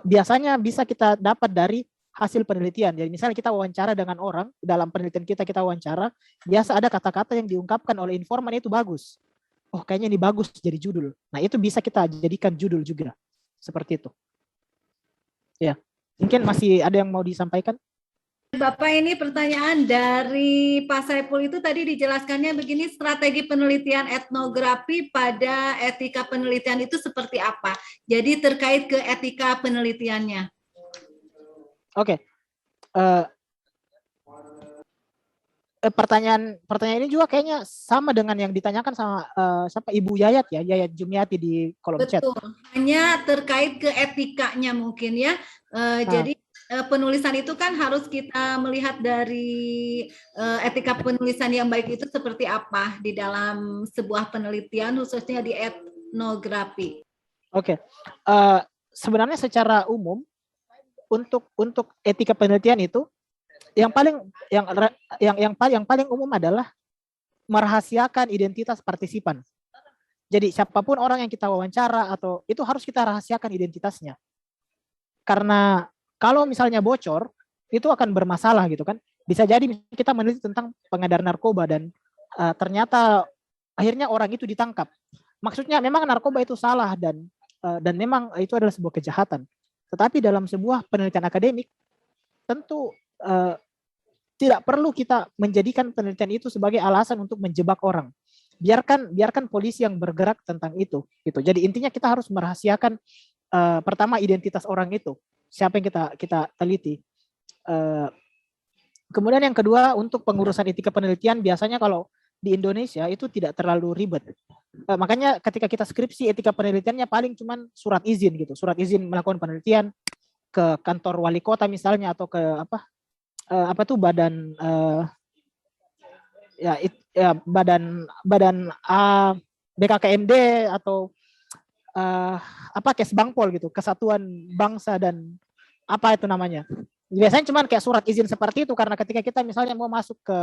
Biasanya bisa kita dapat dari hasil penelitian. Jadi misalnya kita wawancara dengan orang, dalam penelitian kita wawancara, biasa ada kata-kata yang diungkapkan oleh informan itu bagus. Oh, kayaknya ini bagus jadi judul. Nah, itu bisa kita jadikan judul juga. Seperti itu. Ya. Mungkin masih ada yang mau disampaikan? Bapak, ini pertanyaan dari Pak Saiful itu tadi dijelaskannya begini, strategi penelitian etnografi pada etika penelitian itu seperti apa? Jadi terkait ke etika penelitiannya. Oke. Pertanyaan ini juga kayaknya sama dengan yang ditanyakan sama Ibu Yayat ya, Yayat Jumiati di kolom chat. Betul. Hanya terkait ke etikanya mungkin ya. Jadi penulisan itu kan harus kita melihat dari etika penulisan yang baik itu seperti apa di dalam sebuah penelitian, khususnya di etnografi. Oke. Sebenarnya secara umum untuk etika penelitian itu yang paling umum adalah merahasiakan identitas partisipan. Jadi siapapun orang yang kita wawancara atau itu harus kita rahasiakan identitasnya. Karena kalau misalnya bocor, itu akan bermasalah gitu kan. Bisa jadi kita meneliti tentang pengedar narkoba dan ternyata akhirnya orang itu ditangkap. Maksudnya memang narkoba itu salah dan memang itu adalah sebuah kejahatan. Tetapi dalam sebuah penelitian akademik tentu tidak perlu kita menjadikan penelitian itu sebagai alasan untuk menjebak orang. Biarkan polisi yang bergerak tentang itu gitu. Jadi intinya kita harus merahasiakan pertama identitas orang itu, siapa yang kita teliti. Kemudian yang kedua, untuk pengurusan etika penelitian biasanya kalau di Indonesia itu tidak terlalu ribet. Makanya ketika kita skripsi etika penelitiannya paling cuman surat izin gitu, surat izin melakukan penelitian ke kantor wali kota misalnya atau ke badan badan BKKMD atau Kesbangpol gitu, Kesatuan Bangsa dan apa itu namanya. Biasanya cuma kayak surat izin seperti itu, karena ketika kita misalnya mau masuk ke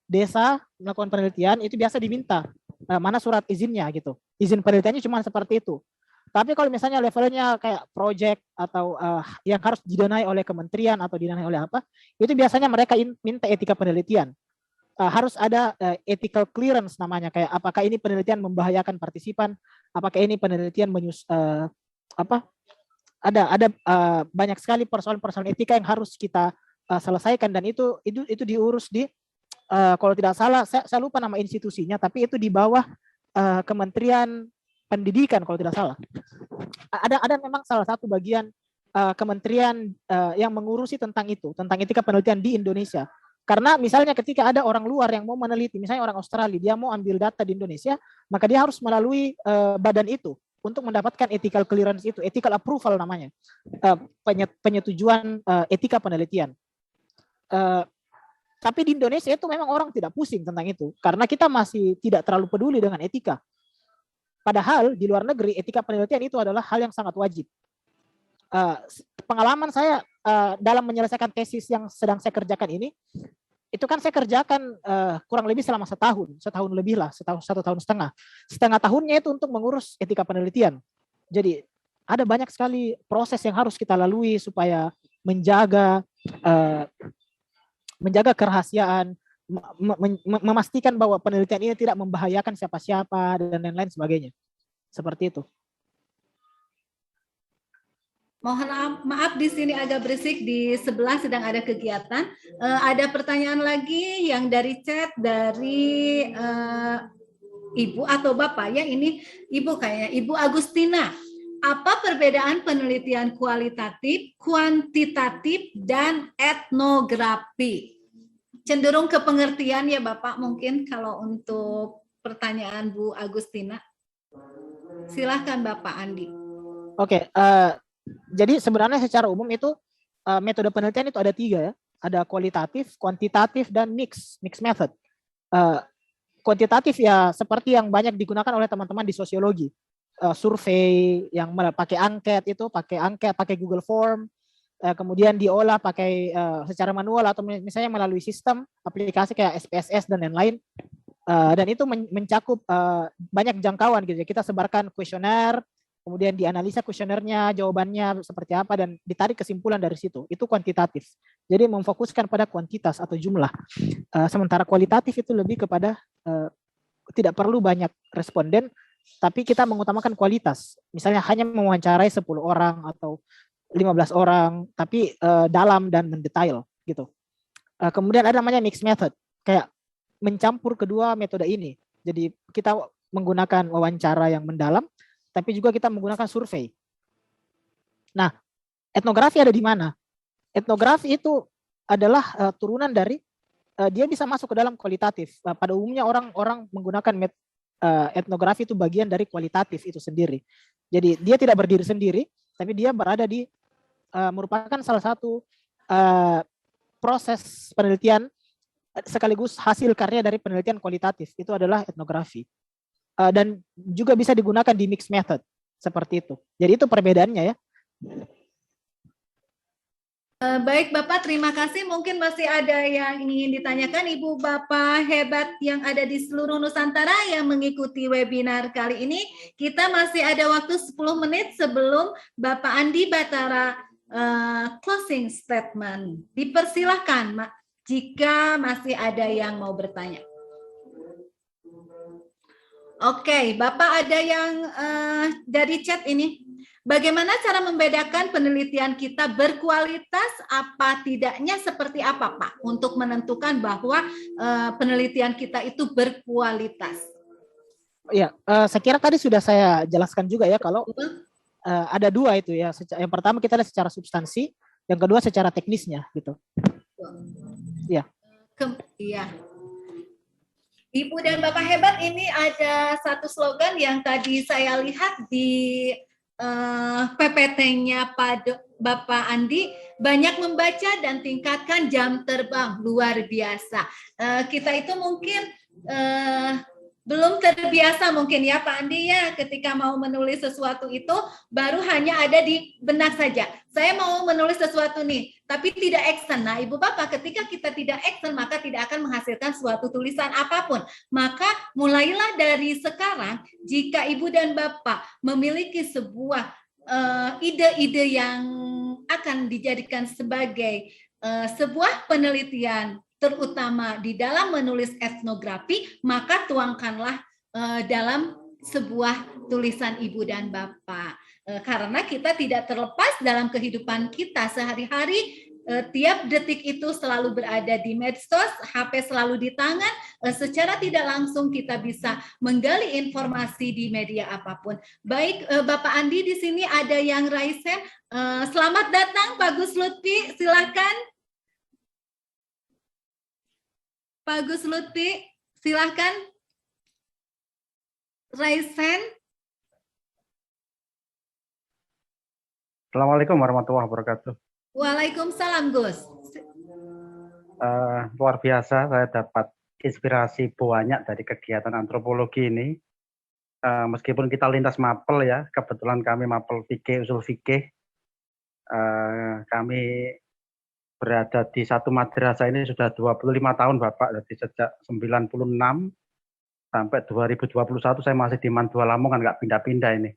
desa melakukan penelitian itu biasa diminta mana surat izinnya gitu. Izin penelitiannya cuma seperti itu. Tapi kalau misalnya levelnya kayak project atau yang harus didanai oleh kementerian atau didanai oleh apa, itu biasanya mereka minta etika penelitian. Harus ada ethical clearance namanya, kayak apakah ini penelitian membahayakan partisipan, apakah ini penelitian ada banyak sekali persoalan-persoalan etika yang harus kita selesaikan, dan itu diurus di kalau tidak salah saya lupa nama institusinya, tapi itu di bawah Kementerian Pendidikan kalau tidak salah. Ada memang salah satu bagian kementerian yang mengurusi tentang itu, tentang etika penelitian di Indonesia. Karena misalnya ketika ada orang luar yang mau meneliti, misalnya orang Australia, dia mau ambil data di Indonesia, maka dia harus melalui badan itu untuk mendapatkan ethical clearance itu, ethical approval namanya, penyetujuan etika penelitian. Tapi di Indonesia itu memang orang tidak pusing tentang itu, karena kita masih tidak terlalu peduli dengan etika. Padahal di luar negeri etika penelitian itu adalah hal yang sangat wajib. Pengalaman saya dalam menyelesaikan tesis yang sedang saya kerjakan ini, itu kan saya kerjakan kurang lebih selama setahun lebih lah, 1,5 tahun. Setengah tahunnya itu untuk mengurus etika penelitian. Jadi ada banyak sekali proses yang harus kita lalui supaya menjaga kerahasiaan, memastikan bahwa penelitian ini tidak membahayakan siapa-siapa dan lain-lain sebagainya. Seperti itu. Mohon maaf di sini agak berisik, di sebelah sedang ada kegiatan. Ada pertanyaan lagi yang dari chat dari Ibu atau Bapak ya, ini Ibu kayaknya, Ibu Agustina. Apa perbedaan penelitian kualitatif, kuantitatif, dan etnografi? Cenderung ke pengertian ya Bapak mungkin kalau untuk pertanyaan Bu Agustina. Silahkan Bapak Andi. Oke, jadi sebenarnya secara umum itu metode penelitian itu ada 3 ya. Ada kualitatif, kuantitatif, dan mix method. Kuantitatif ya seperti yang banyak digunakan oleh teman-teman di sosiologi. Survei yang pakai angket, pakai Google Form, kemudian diolah pakai secara manual atau misalnya melalui sistem aplikasi kayak SPSS dan lain-lain. Dan itu mencakup banyak jangkauan gitu ya. Kita sebarkan kuesioner, kemudian dianalisa kuesionernya, jawabannya seperti apa, dan ditarik kesimpulan dari situ. Itu kuantitatif. Jadi memfokuskan pada kuantitas atau jumlah. Sementara kualitatif itu lebih kepada tidak perlu banyak responden, tapi kita mengutamakan kualitas. Misalnya hanya mewawancarai 10 orang atau 15 orang, tapi dalam dan mendetail gitu. Kemudian ada namanya mixed method, kayak mencampur kedua metode ini. Jadi kita menggunakan wawancara yang mendalam, tapi juga kita menggunakan survei. Nah, etnografi ada di mana? Etnografi itu adalah turunan dari dia bisa masuk ke dalam kualitatif. Pada umumnya orang menggunakan etnografi itu bagian dari kualitatif itu sendiri. Jadi dia tidak berdiri sendiri, tapi dia berada di merupakan salah satu proses penelitian sekaligus hasil karya dari penelitian kualitatif. Itu adalah etnografi. Dan juga bisa digunakan di mixed method seperti itu. Jadi itu perbedaannya ya. Baik Bapak, terima kasih. Mungkin masih ada yang ingin ditanyakan Ibu Bapak hebat yang ada di seluruh Nusantara yang mengikuti webinar kali ini. Kita masih ada waktu 10 menit sebelum Bapak Andi Batara closing statement. Dipersilahkan jika masih ada yang mau bertanya. Oke, Bapak ada yang dari chat ini. Bagaimana cara membedakan penelitian kita berkualitas apa tidaknya, seperti apa Pak untuk menentukan bahwa penelitian kita itu berkualitas? Ya, saya kira tadi sudah saya jelaskan juga ya kalau ada 2 itu ya. Yang pertama kita lihat secara substansi, yang kedua secara teknisnya gitu. Ya. Iya. Ibu dan Bapak hebat, ini ada satu slogan yang tadi saya lihat di PPT-nya Bapak Andi, banyak membaca dan tingkatkan jam terbang, luar biasa. Kita itu mungkin belum terbiasa mungkin ya Pak Andi ya, ketika mau menulis sesuatu itu baru hanya ada di benak saja. Saya mau menulis sesuatu nih, tapi tidak action. Nah Ibu Bapak, ketika kita tidak action maka tidak akan menghasilkan suatu tulisan apapun. Maka mulailah dari sekarang, jika Ibu dan Bapak memiliki sebuah ide-ide yang akan dijadikan sebagai sebuah penelitian, terutama di dalam menulis etnografi, maka tuangkanlah dalam sebuah tulisan Ibu dan Bapak. Karena kita tidak terlepas dalam kehidupan kita sehari-hari, tiap detik itu selalu berada di medsos, HP selalu di tangan, secara tidak langsung kita bisa menggali informasi di media apapun. Baik, Bapak Andi di sini ada yang raise hand. Selamat datang Pak Gus Lutfi, silakan. Pak Gus Lutfi, silakan raise hand. Assalamualaikum warahmatullahi wabarakatuh. Waalaikumsalam Gus. Luar biasa, saya dapat inspirasi banyak dari kegiatan antropologi ini. Meskipun kita lintas mapel ya, kebetulan kami mapel fikih, usul fikih. Kami berada di satu madrasah ini sudah 25 tahun Bapak, jadi sejak 96 sampai 2021 saya masih di Mandua Lamongan, nggak pindah-pindah ini.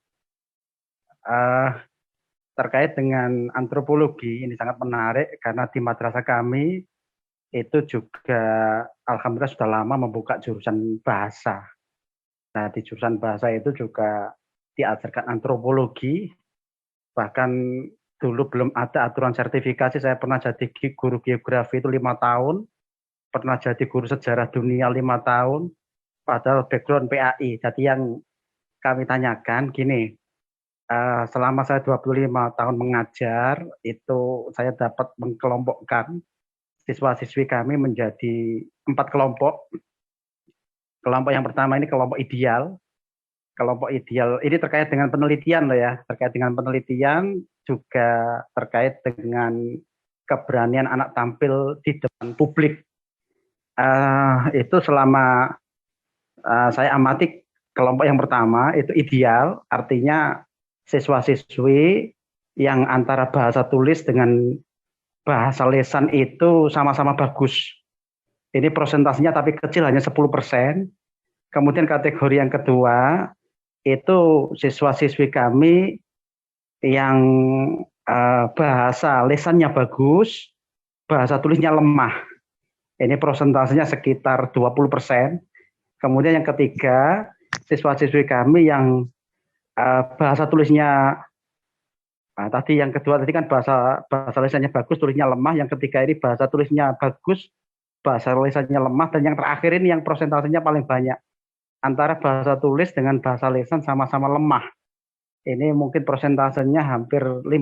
Terkait dengan antropologi ini sangat menarik karena di madrasah kami itu juga alhamdulillah sudah lama membuka jurusan bahasa. Nah di jurusan bahasa itu juga diajarkan antropologi, bahkan dulu belum ada aturan sertifikasi. Saya pernah jadi guru geografi itu 5 tahun, pernah jadi guru sejarah dunia 5 tahun, padahal background PAI. Jadi yang kami tanyakan gini, selama saya 25 tahun mengajar, itu saya dapat mengkelompokkan siswa-siswi kami menjadi 4 kelompok. Kelompok yang pertama ini kelompok ideal. Kelompok ideal ini terkait dengan penelitian loh ya, terkait dengan penelitian, juga terkait dengan keberanian anak tampil di depan publik. Itu selama saya amati kelompok yang pertama itu ideal, artinya siswa-siswi yang antara bahasa tulis dengan bahasa lisan itu sama-sama bagus. Ini prosentasenya tapi kecil, hanya 10%. Kemudian kategori yang kedua itu siswa-siswi kami yang bahasa lisannya bagus, bahasa tulisnya lemah. Ini prosentasenya sekitar 20%. Kemudian yang ketiga, siswa-siswi kami yang bahasa tulisnya tadi yang kedua tadi kan bahasa lisannya bagus, tulisnya lemah. Yang ketiga ini bahasa tulisnya bagus, bahasa lisannya lemah, dan yang terakhir ini yang prosentasenya paling banyak. Antara bahasa tulis dengan bahasa lisan sama-sama lemah. Ini mungkin prosentasenya hampir 50%.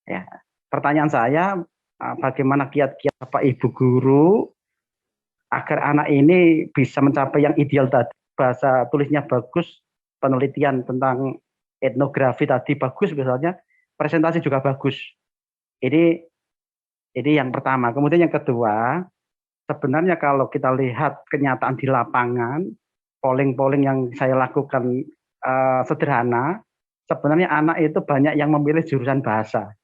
Ya, pertanyaan saya, bagaimana kiat-kiat Bapak Ibu guru agar anak ini bisa mencapai yang ideal tadi, bahasa tulisnya bagus, penelitian tentang etnografi tadi bagus misalnya, presentasi juga bagus. Ini yang pertama. Kemudian yang kedua, sebenarnya kalau kita lihat kenyataan di lapangan, polling yang saya lakukan sederhana, sebenarnya anak itu banyak yang memilih jurusan bahasa.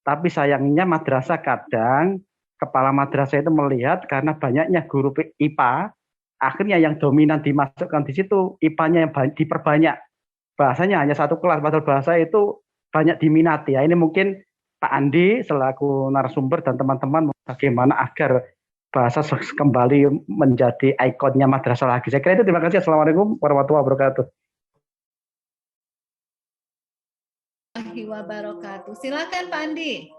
Tapi sayangnya madrasah kadang, kepala madrasah itu melihat karena banyaknya guru IPA, akhirnya yang dominan dimasukkan di situ, IPA-nya yang diperbanyak. Bahasanya hanya 1 kelas, padahal bahasa itu banyak diminati. Ya, ini mungkin Pak Andi selaku narasumber dan teman-teman bagaimana agar bahasa kembali menjadi ikonnya madrasah lagi. Saya kira itu, terima kasih. Assalamualaikum warahmatullahi wabarakatuh. Wabarakatuh. Silakan Pak Andi.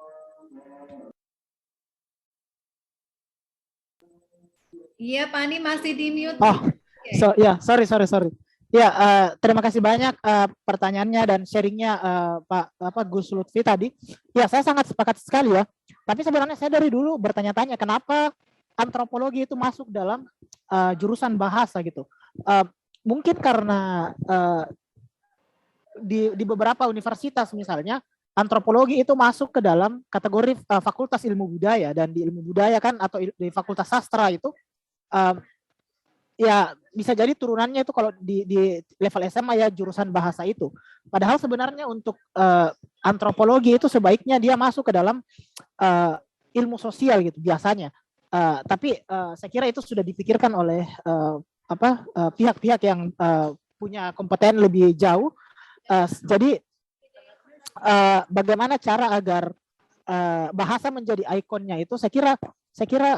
Iya, Pak Andi masih di mute. Oh, sorry. Ya, terima kasih banyak pertanyaannya dan sharingnya Pak Gus Lutfi tadi. Ya, saya sangat sepakat sekali ya. Tapi sebenarnya saya dari dulu bertanya-tanya kenapa antropologi itu masuk dalam jurusan bahasa gitu. Mungkin karena di beberapa universitas misalnya antropologi itu masuk ke dalam kategori fakultas ilmu budaya, dan di ilmu budaya kan atau di fakultas sastra itu ya bisa jadi turunannya itu kalau di level SMA ya jurusan bahasa itu. Padahal sebenarnya untuk antropologi itu sebaiknya dia masuk ke dalam ilmu sosial gitu biasanya. Tapi saya kira itu sudah dipikirkan oleh pihak-pihak yang punya kompeten lebih jauh. Jadi bagaimana cara agar bahasa menjadi ikonnya itu saya kira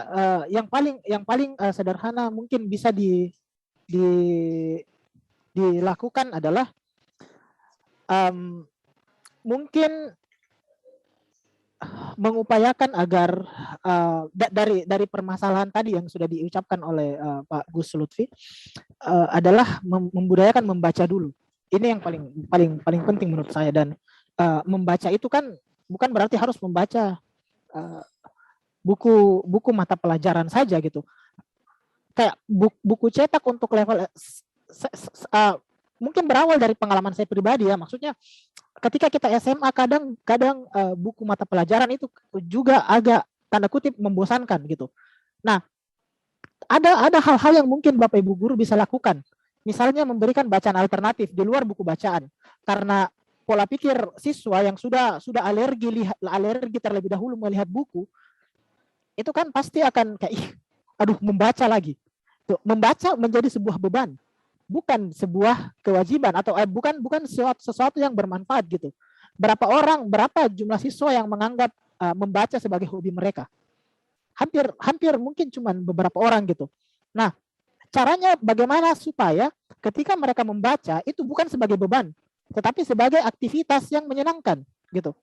yang paling sederhana mungkin bisa dilakukan adalah mungkin mengupayakan agar dari permasalahan tadi yang sudah diucapkan oleh Pak Gus Lutfi adalah membudayakan membaca dulu. Ini yang paling penting menurut saya, dan membaca itu kan bukan berarti harus membaca buku mata pelajaran saja gitu. Kayak buku cetak untuk level mungkin berawal dari pengalaman saya pribadi ya. Maksudnya ketika kita SMA kadang buku mata pelajaran itu juga agak tanda kutip membosankan gitu. Nah, ada hal-hal yang mungkin Bapak Ibu guru bisa lakukan. Misalnya memberikan bacaan alternatif di luar buku bacaan. Karena pola pikir siswa yang sudah alergi terlebih dahulu melihat buku, itu kan pasti akan kayak membaca lagi. Tuh, membaca menjadi sebuah beban, bukan sebuah kewajiban atau bukan sesuatu yang bermanfaat gitu. Berapa jumlah siswa yang menganggap membaca sebagai hobi mereka? Hampir mungkin cuma beberapa orang gitu. Nah, caranya bagaimana supaya ketika mereka membaca itu bukan sebagai beban, tetapi sebagai aktivitas yang menyenangkan. gitu.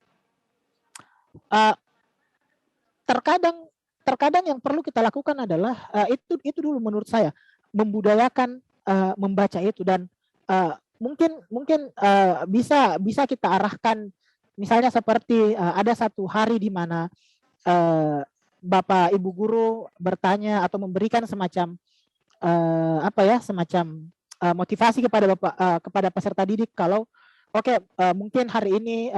Terkadang yang perlu kita lakukan adalah itu dulu menurut saya, membudayakan membaca itu, dan mungkin bisa kita arahkan misalnya seperti ada satu hari di mana Bapak Ibu guru bertanya atau memberikan semacam motivasi kepada peserta didik, kalau mungkin hari ini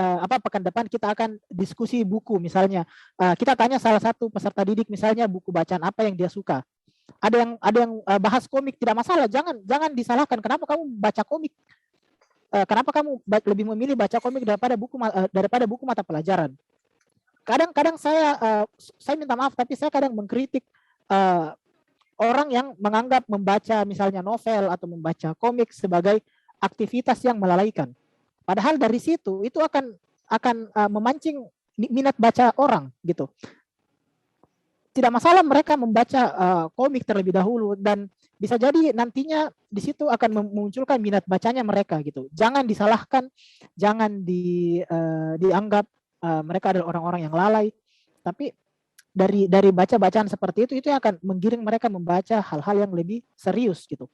pekan depan kita akan diskusi buku misalnya. Kita tanya salah satu peserta didik misalnya buku bacaan apa yang dia suka. Ada yang bahas komik, tidak masalah, jangan disalahkan. Kenapa kamu baca komik? Kenapa kamu lebih memilih baca komik daripada buku mata pelajaran? Kadang saya minta maaf, tapi saya kadang mengkritik orang yang menganggap membaca misalnya novel atau membaca komik sebagai aktivitas yang melalaikan. Padahal dari situ itu akan memancing minat baca orang gitu. Tidak masalah mereka membaca komik terlebih dahulu, dan bisa jadi nantinya di situ akan memunculkan minat bacanya mereka gitu. Jangan disalahkan, jangan dianggap mereka adalah orang-orang yang lalai, tapi dari baca-bacaan seperti itu yang akan menggiring mereka membaca hal-hal yang lebih serius gitu.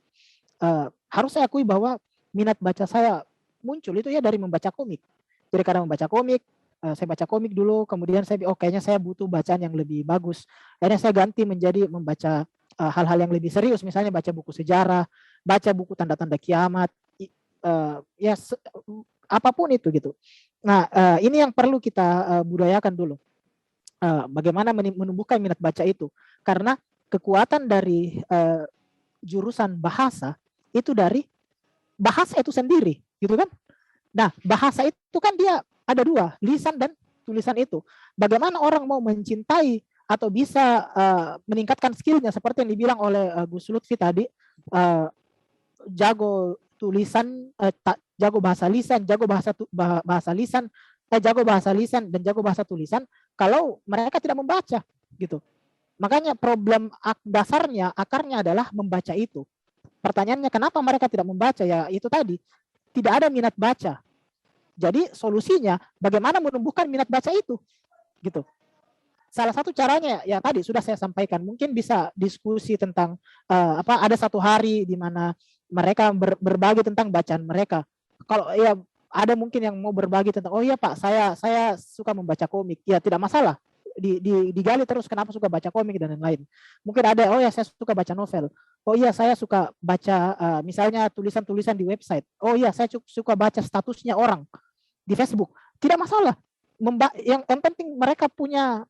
Harus saya akui bahwa minat baca saya muncul itu ya dari membaca komik. Jadi kadang membaca komik, saya baca komik dulu, kemudian kayaknya saya butuh bacaan yang lebih bagus. Akhirnya saya ganti menjadi membaca hal-hal yang lebih serius, misalnya baca buku sejarah, baca buku tanda-tanda kiamat, apapun itu gitu. Nah, ini yang perlu kita budayakan dulu. Bagaimana menumbuhkan minat baca itu, karena kekuatan dari jurusan bahasa itu dari bahasa itu sendiri, gitu kan? Nah, bahasa itu kan dia ada dua, lisan dan tulisan itu. Bagaimana orang mau mencintai atau bisa meningkatkan skillnya seperti yang dibilang oleh Gus Lutfi tadi, jago tulisan, jago bahasa lisan, jago bahasa lisan, jago bahasa lisan dan jago bahasa tulisan, kalau mereka tidak membaca gitu. Makanya problem dasarnya, akarnya adalah membaca itu. Pertanyaannya kenapa mereka tidak membaca? Ya itu tadi, tidak ada minat baca. Jadi solusinya bagaimana menumbuhkan minat baca itu gitu. Salah satu caranya ya tadi sudah saya sampaikan, mungkin bisa diskusi tentang ada satu hari di mana mereka berbagi tentang bacaan mereka. Kalau ya ada mungkin yang mau berbagi tentang, oh iya Pak, saya suka membaca komik. Ya tidak masalah, digali terus kenapa suka baca komik dan lain-lain. Mungkin ada, oh ya saya suka baca novel. Oh iya saya suka baca misalnya tulisan-tulisan di website. Oh iya saya suka baca statusnya orang di Facebook. Tidak masalah. Yang penting mereka punya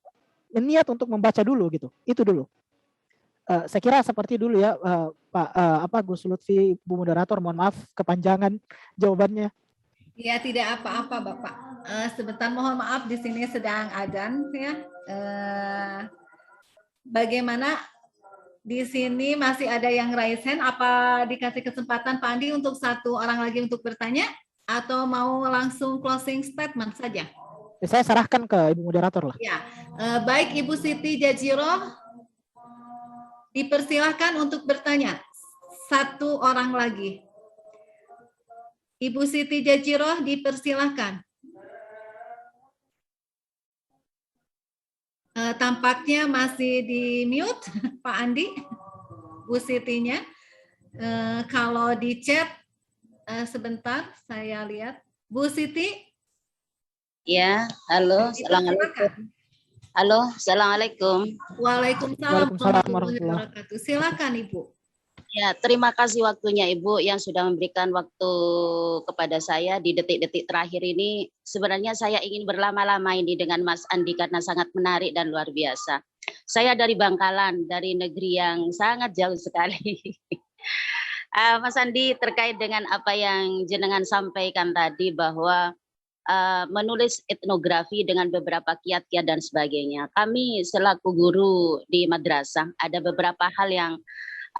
niat untuk membaca dulu gitu. Itu dulu. Saya kira seperti dulu ya Pak Gus Lutfi, Bu Moderator, mohon maaf kepanjangan jawabannya. Ya, tidak apa-apa Bapak. Sebentar, mohon maaf di sini sedang adzan ya. Bagaimana di sini masih ada yang raise hand? Apa dikasih kesempatan Pak Andi untuk satu orang lagi untuk bertanya, atau mau langsung closing statement saja? Saya serahkan ke Ibu Moderator lah. Ya, baik Ibu Siti Jazirah, dipersilahkan untuk bertanya. Satu orang lagi. Ibu Siti Jazirah, dipersilahkan. Tampaknya masih di mute Pak Andi, Bu Sitinya. Kalau di chat sebentar saya lihat. Bu Siti. Ya, halo, assalamualaikum. Halo, assalamualaikum. Waalaikumsalam warahmatullahi wabarakatuh. Silakan Ibu. Ya, terima kasih waktunya Ibu yang sudah memberikan waktu kepada saya di detik-detik terakhir ini. Sebenarnya saya ingin berlama-lama ini dengan Mas Andi karena sangat menarik dan luar biasa. Saya dari Bangkalan, dari negeri yang sangat jauh sekali. Mas Andi, terkait dengan apa yang jenengan sampaikan tadi bahwa menulis etnografi dengan beberapa kiat-kiat dan sebagainya. Kami selaku guru di madrasah ada beberapa hal yang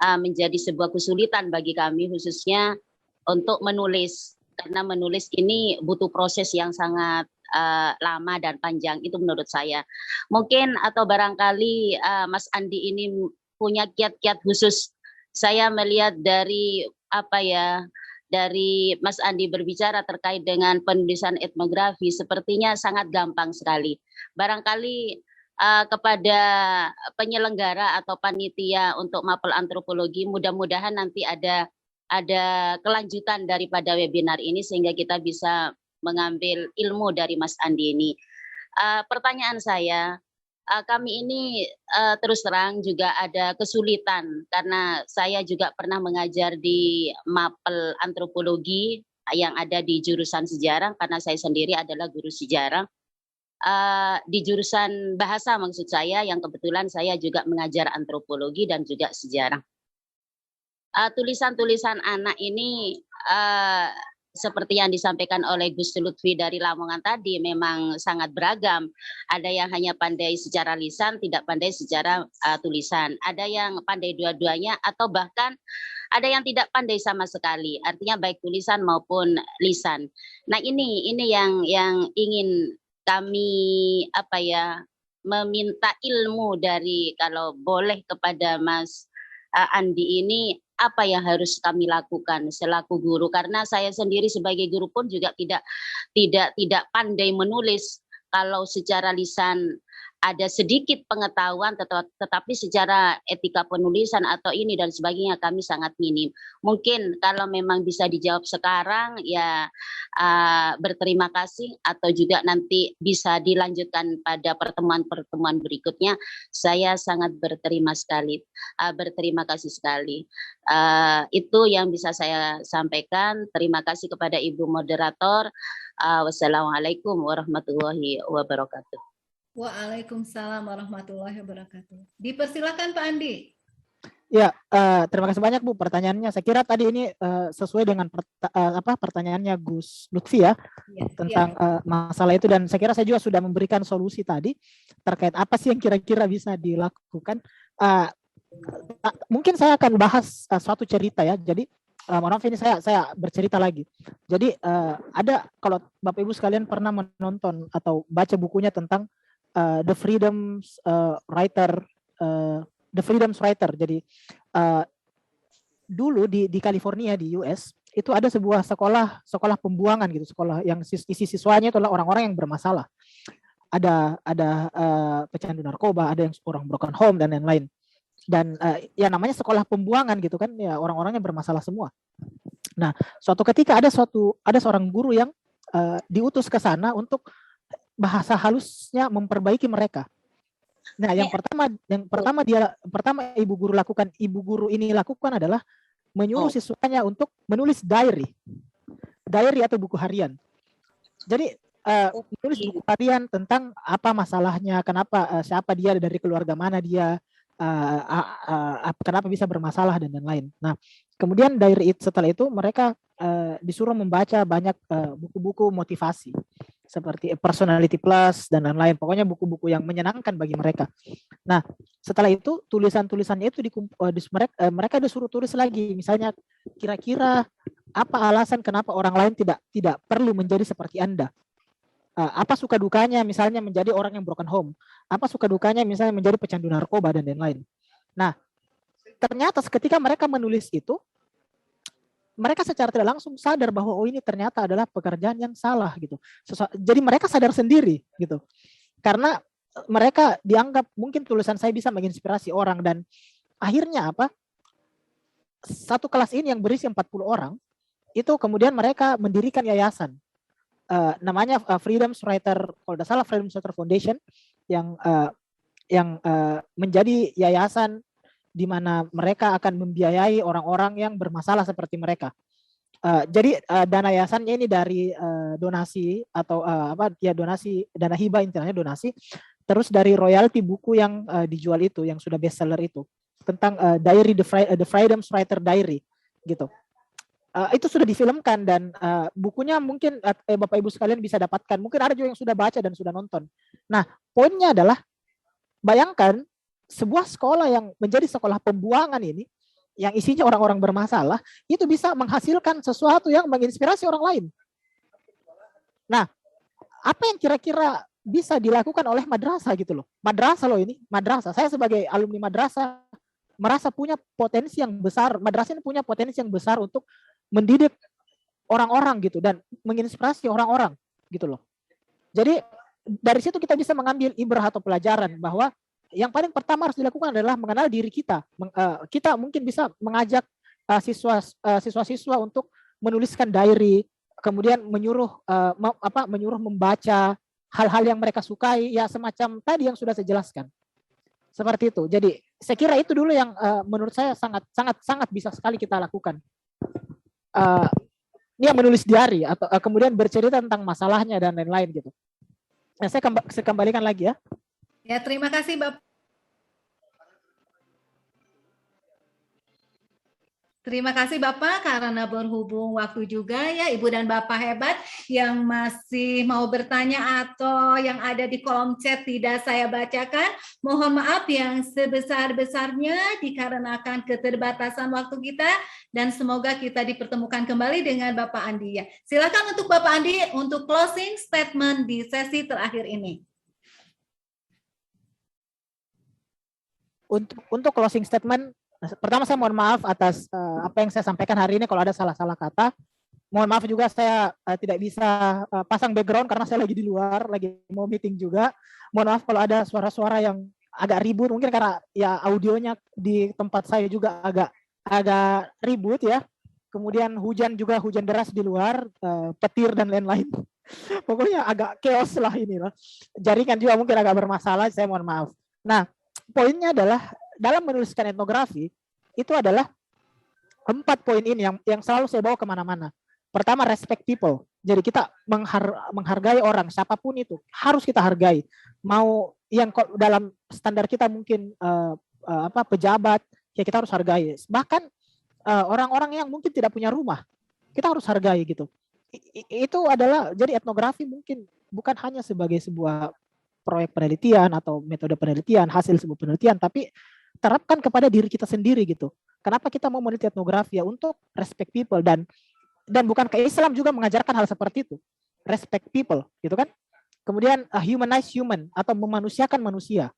menjadi sebuah kesulitan bagi kami, khususnya untuk menulis, karena menulis ini butuh proses yang sangat lama dan panjang, itu menurut saya. Mungkin atau barangkali Mas Andi ini punya kiat-kiat khusus. Saya melihat dari dari Mas Andi berbicara terkait dengan penulisan etnografi, sepertinya sangat gampang sekali. Barangkali kepada penyelenggara atau panitia untuk mapel antropologi, mudah-mudahan nanti ada kelanjutan daripada webinar ini sehingga kita bisa mengambil ilmu dari Mas Andi ini. Pertanyaan saya, kami ini terus terang juga ada kesulitan karena saya juga pernah mengajar di mapel antropologi yang ada di jurusan sejarah karena saya sendiri adalah guru sejarah. Di jurusan bahasa maksud saya yang kebetulan saya juga mengajar antropologi dan juga sejarah. Tulisan-tulisan anak ini seperti yang disampaikan oleh Gus Lutfi dari Lamongan tadi memang sangat beragam. Ada yang hanya pandai secara lisan, tidak pandai secara tulisan. Ada yang pandai dua-duanya atau bahkan ada yang tidak pandai sama sekali. Artinya baik tulisan maupun lisan. Nah ini yang ingin kami meminta ilmu dari kalau boleh kepada Mas Andi ini apa yang harus kami lakukan selaku guru karena saya sendiri sebagai guru pun juga tidak pandai menulis. Kalau secara lisan ada sedikit pengetahuan tetapi secara etika penulisan atau ini dan sebagainya kami sangat minim. Mungkin kalau memang bisa dijawab sekarang ya berterima kasih atau juga nanti bisa dilanjutkan pada pertemuan-pertemuan berikutnya. Saya sangat berterima kasih sekali. Itu yang bisa saya sampaikan. Terima kasih kepada Ibu Moderator. Wassalamualaikum warahmatullahi wabarakatuh. Waalaikumsalam warahmatullahi wabarakatuh. Dipersilakan Pak Andi. Ya, terima kasih banyak Bu pertanyaannya. Saya kira tadi ini sesuai dengan pertanyaannya Gus Lutfi ya, tentang masalah itu dan saya kira saya juga sudah memberikan solusi tadi terkait apa sih yang kira-kira bisa dilakukan. Mungkin saya akan bahas suatu cerita ya. Jadi mohon maaf ini saya bercerita lagi. Jadi ada kalau Bapak Ibu sekalian pernah menonton atau baca bukunya tentang The Freedom's Writer. Jadi dulu di California di US itu ada sebuah sekolah pembuangan gitu, sekolah yang isi siswanya itu adalah orang-orang yang bermasalah. Ada pecandu narkoba, ada yang orang broken home dan lain-lain. Dan ya namanya sekolah pembuangan gitu kan, ya orang-orangnya bermasalah semua. Nah, suatu ketika ada seorang guru yang diutus ke sana untuk bahasa halusnya memperbaiki mereka. Nah, yang pertama ibu guru ini lakukan adalah menyuruh siswanya untuk menulis diary atau buku harian. Jadi menulis buku harian tentang apa masalahnya, kenapa siapa dia, dari keluarga mana dia, kenapa bisa bermasalah dan lain-lain. Nah, kemudian setelah itu mereka disuruh membaca banyak buku-buku motivasi seperti Personality Plus dan lain-lain. Pokoknya buku-buku yang menyenangkan bagi mereka. Nah, setelah itu tulisan-tulisannya itu mereka disuruh tulis lagi. Misalnya kira-kira apa alasan kenapa orang lain tidak perlu menjadi seperti Anda? Apa suka dukanya misalnya menjadi orang yang broken home? Apa suka dukanya misalnya menjadi pecandu narkoba dan lain-lain? Nah, ternyata ketika mereka menulis itu, mereka secara tidak langsung sadar bahwa ini ternyata adalah pekerjaan yang salah gitu. Jadi mereka sadar sendiri gitu. Karena mereka dianggap mungkin tulisan saya bisa menginspirasi orang dan akhirnya satu kelas ini yang berisi 40 orang itu kemudian mereka mendirikan yayasan. Namanya Freedom's Writer, kalau tidak salah Freedom's Writer Foundation yang menjadi yayasan di mana mereka akan membiayai orang-orang yang bermasalah seperti mereka. Jadi dana yayasannya ini dari donasi atau dana hibah intinya donasi, terus dari royalti buku yang dijual itu yang sudah bestseller itu tentang diary The Freedom's Writer Diary gitu. Itu sudah difilmkan dan bukunya mungkin Bapak Ibu sekalian bisa dapatkan. Mungkin ada juga yang sudah baca dan sudah nonton. Nah, poinnya adalah bayangkan sebuah sekolah yang menjadi sekolah pembuangan ini, yang isinya orang-orang bermasalah, itu bisa menghasilkan sesuatu yang menginspirasi orang lain. Nah, apa yang kira-kira bisa dilakukan oleh madrasah gitu loh. Madrasah loh ini, madrasah. Saya sebagai alumni madrasah merasa punya potensi yang besar, madrasah ini punya potensi yang besar untuk mendidik orang-orang gitu dan menginspirasi orang-orang gitu loh. Jadi dari situ kita bisa mengambil ibrah atau pelajaran bahwa yang paling pertama harus dilakukan adalah mengenal diri kita. Kita mungkin bisa mengajak siswa-siswa untuk menuliskan diary, kemudian menyuruh membaca hal-hal yang mereka sukai, ya semacam tadi yang sudah saya jelaskan. Seperti itu. Jadi saya kira itu dulu yang menurut saya sangat bisa sekali kita lakukan. Dia menulis diary atau kemudian bercerita tentang masalahnya dan lain-lain gitu. Nah, saya kembalikan lagi ya. Ya, terima kasih Bapak. Terima kasih Bapak karena berhubung waktu juga ya Ibu dan Bapak hebat yang masih mau bertanya atau yang ada di kolom chat tidak saya bacakan. Mohon maaf yang sebesar-besarnya dikarenakan keterbatasan waktu kita dan semoga kita dipertemukan kembali dengan Bapak Andi ya. Silakan untuk Bapak Andi untuk closing statement di sesi terakhir ini. Untuk closing statement, pertama saya mohon maaf atas apa yang saya sampaikan hari ini kalau ada salah-salah kata. Mohon maaf juga saya tidak bisa pasang background karena saya lagi di luar, lagi mau meeting juga. Mohon maaf kalau ada suara-suara yang agak ribut, mungkin karena ya audionya di tempat saya juga agak ribut ya. Kemudian hujan deras di luar, petir dan lain-lain. Pokoknya agak chaos lah ini lah. Jaringan juga mungkin agak bermasalah, saya mohon maaf. Nah, poinnya adalah dalam menuliskan etnografi itu adalah 4 poin ini yang selalu saya bawa kemana-mana. Pertama, respect people. Jadi kita menghargai orang, siapapun itu harus kita hargai. Mau yang dalam standar kita mungkin pejabat, ya kita harus hargai. Bahkan orang-orang yang mungkin tidak punya rumah, kita harus hargai gitu. Itu adalah jadi etnografi mungkin bukan hanya sebagai sebuah proyek penelitian atau metode penelitian, hasil sebuah penelitian, tapi terapkan kepada diri kita sendiri gitu. Kenapa kita mau meneliti etnografi ya untuk respect people dan bukan ke Islam juga mengajarkan hal seperti itu. Respect people, gitu kan? Kemudian humanize human atau memanusiakan manusia.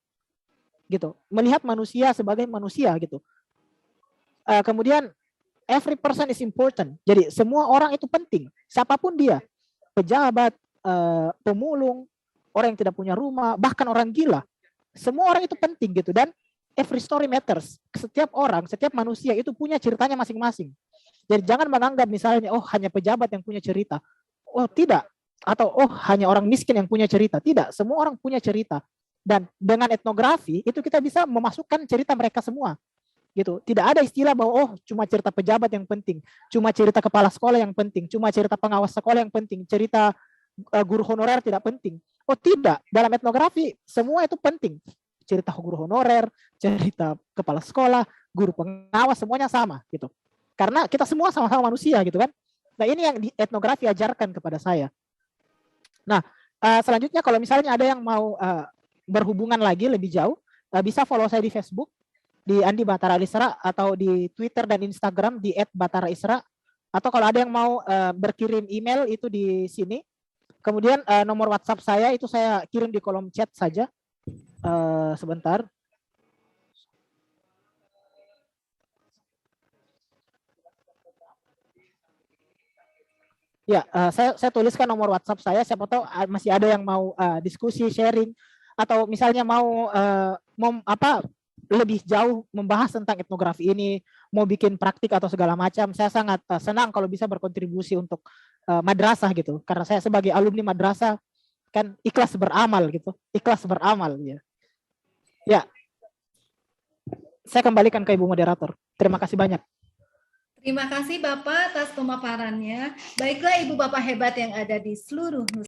Gitu. Melihat manusia sebagai manusia gitu. Kemudian every person is important. Jadi semua orang itu penting, siapapun dia. Pejabat, pemulung, orang yang tidak punya rumah, bahkan orang gila. Semua orang itu penting gitu dan every story matters. Setiap orang, setiap manusia itu punya ceritanya masing-masing. Jadi jangan menganggap misalnya, oh hanya pejabat yang punya cerita. Oh tidak. Atau oh hanya orang miskin yang punya cerita. Tidak, semua orang punya cerita. Dan dengan etnografi itu kita bisa memasukkan cerita mereka semua. Gitu. Tidak ada istilah bahwa oh cuma cerita pejabat yang penting. Cuma cerita kepala sekolah yang penting. Cuma cerita pengawas sekolah yang penting. Cerita guru honorer tidak penting. Oh tidak, dalam etnografi semua itu penting. Cerita guru honorer, cerita kepala sekolah, guru pengawas, semuanya sama gitu. Karena kita semua sama-sama manusia gitu kan. Nah ini yang di etnografi ajarkan kepada saya. Nah selanjutnya kalau misalnya ada yang mau berhubungan lagi lebih jauh, bisa follow saya di Facebook, di Andi Batara Isra, atau di Twitter dan Instagram di @bataraisra. Atau kalau ada yang mau berkirim email itu di sini. Kemudian nomor WhatsApp saya itu saya kirim di kolom chat saja. Sebentar. Ya, saya tuliskan nomor WhatsApp saya. Siapa tahu masih ada yang mau diskusi, sharing, atau misalnya mau lebih jauh membahas tentang etnografi ini, mau bikin praktik atau segala macam. Saya sangat senang kalau bisa berkontribusi untuk madrasah gitu. Karena saya sebagai alumni madrasah kan ikhlas beramal gitu, ikhlas beramal ya. Ya, saya kembalikan ke Ibu Moderator. Terima kasih banyak. Terima kasih Bapak atas pemaparannya. Baiklah Ibu Bapak hebat yang ada di seluruh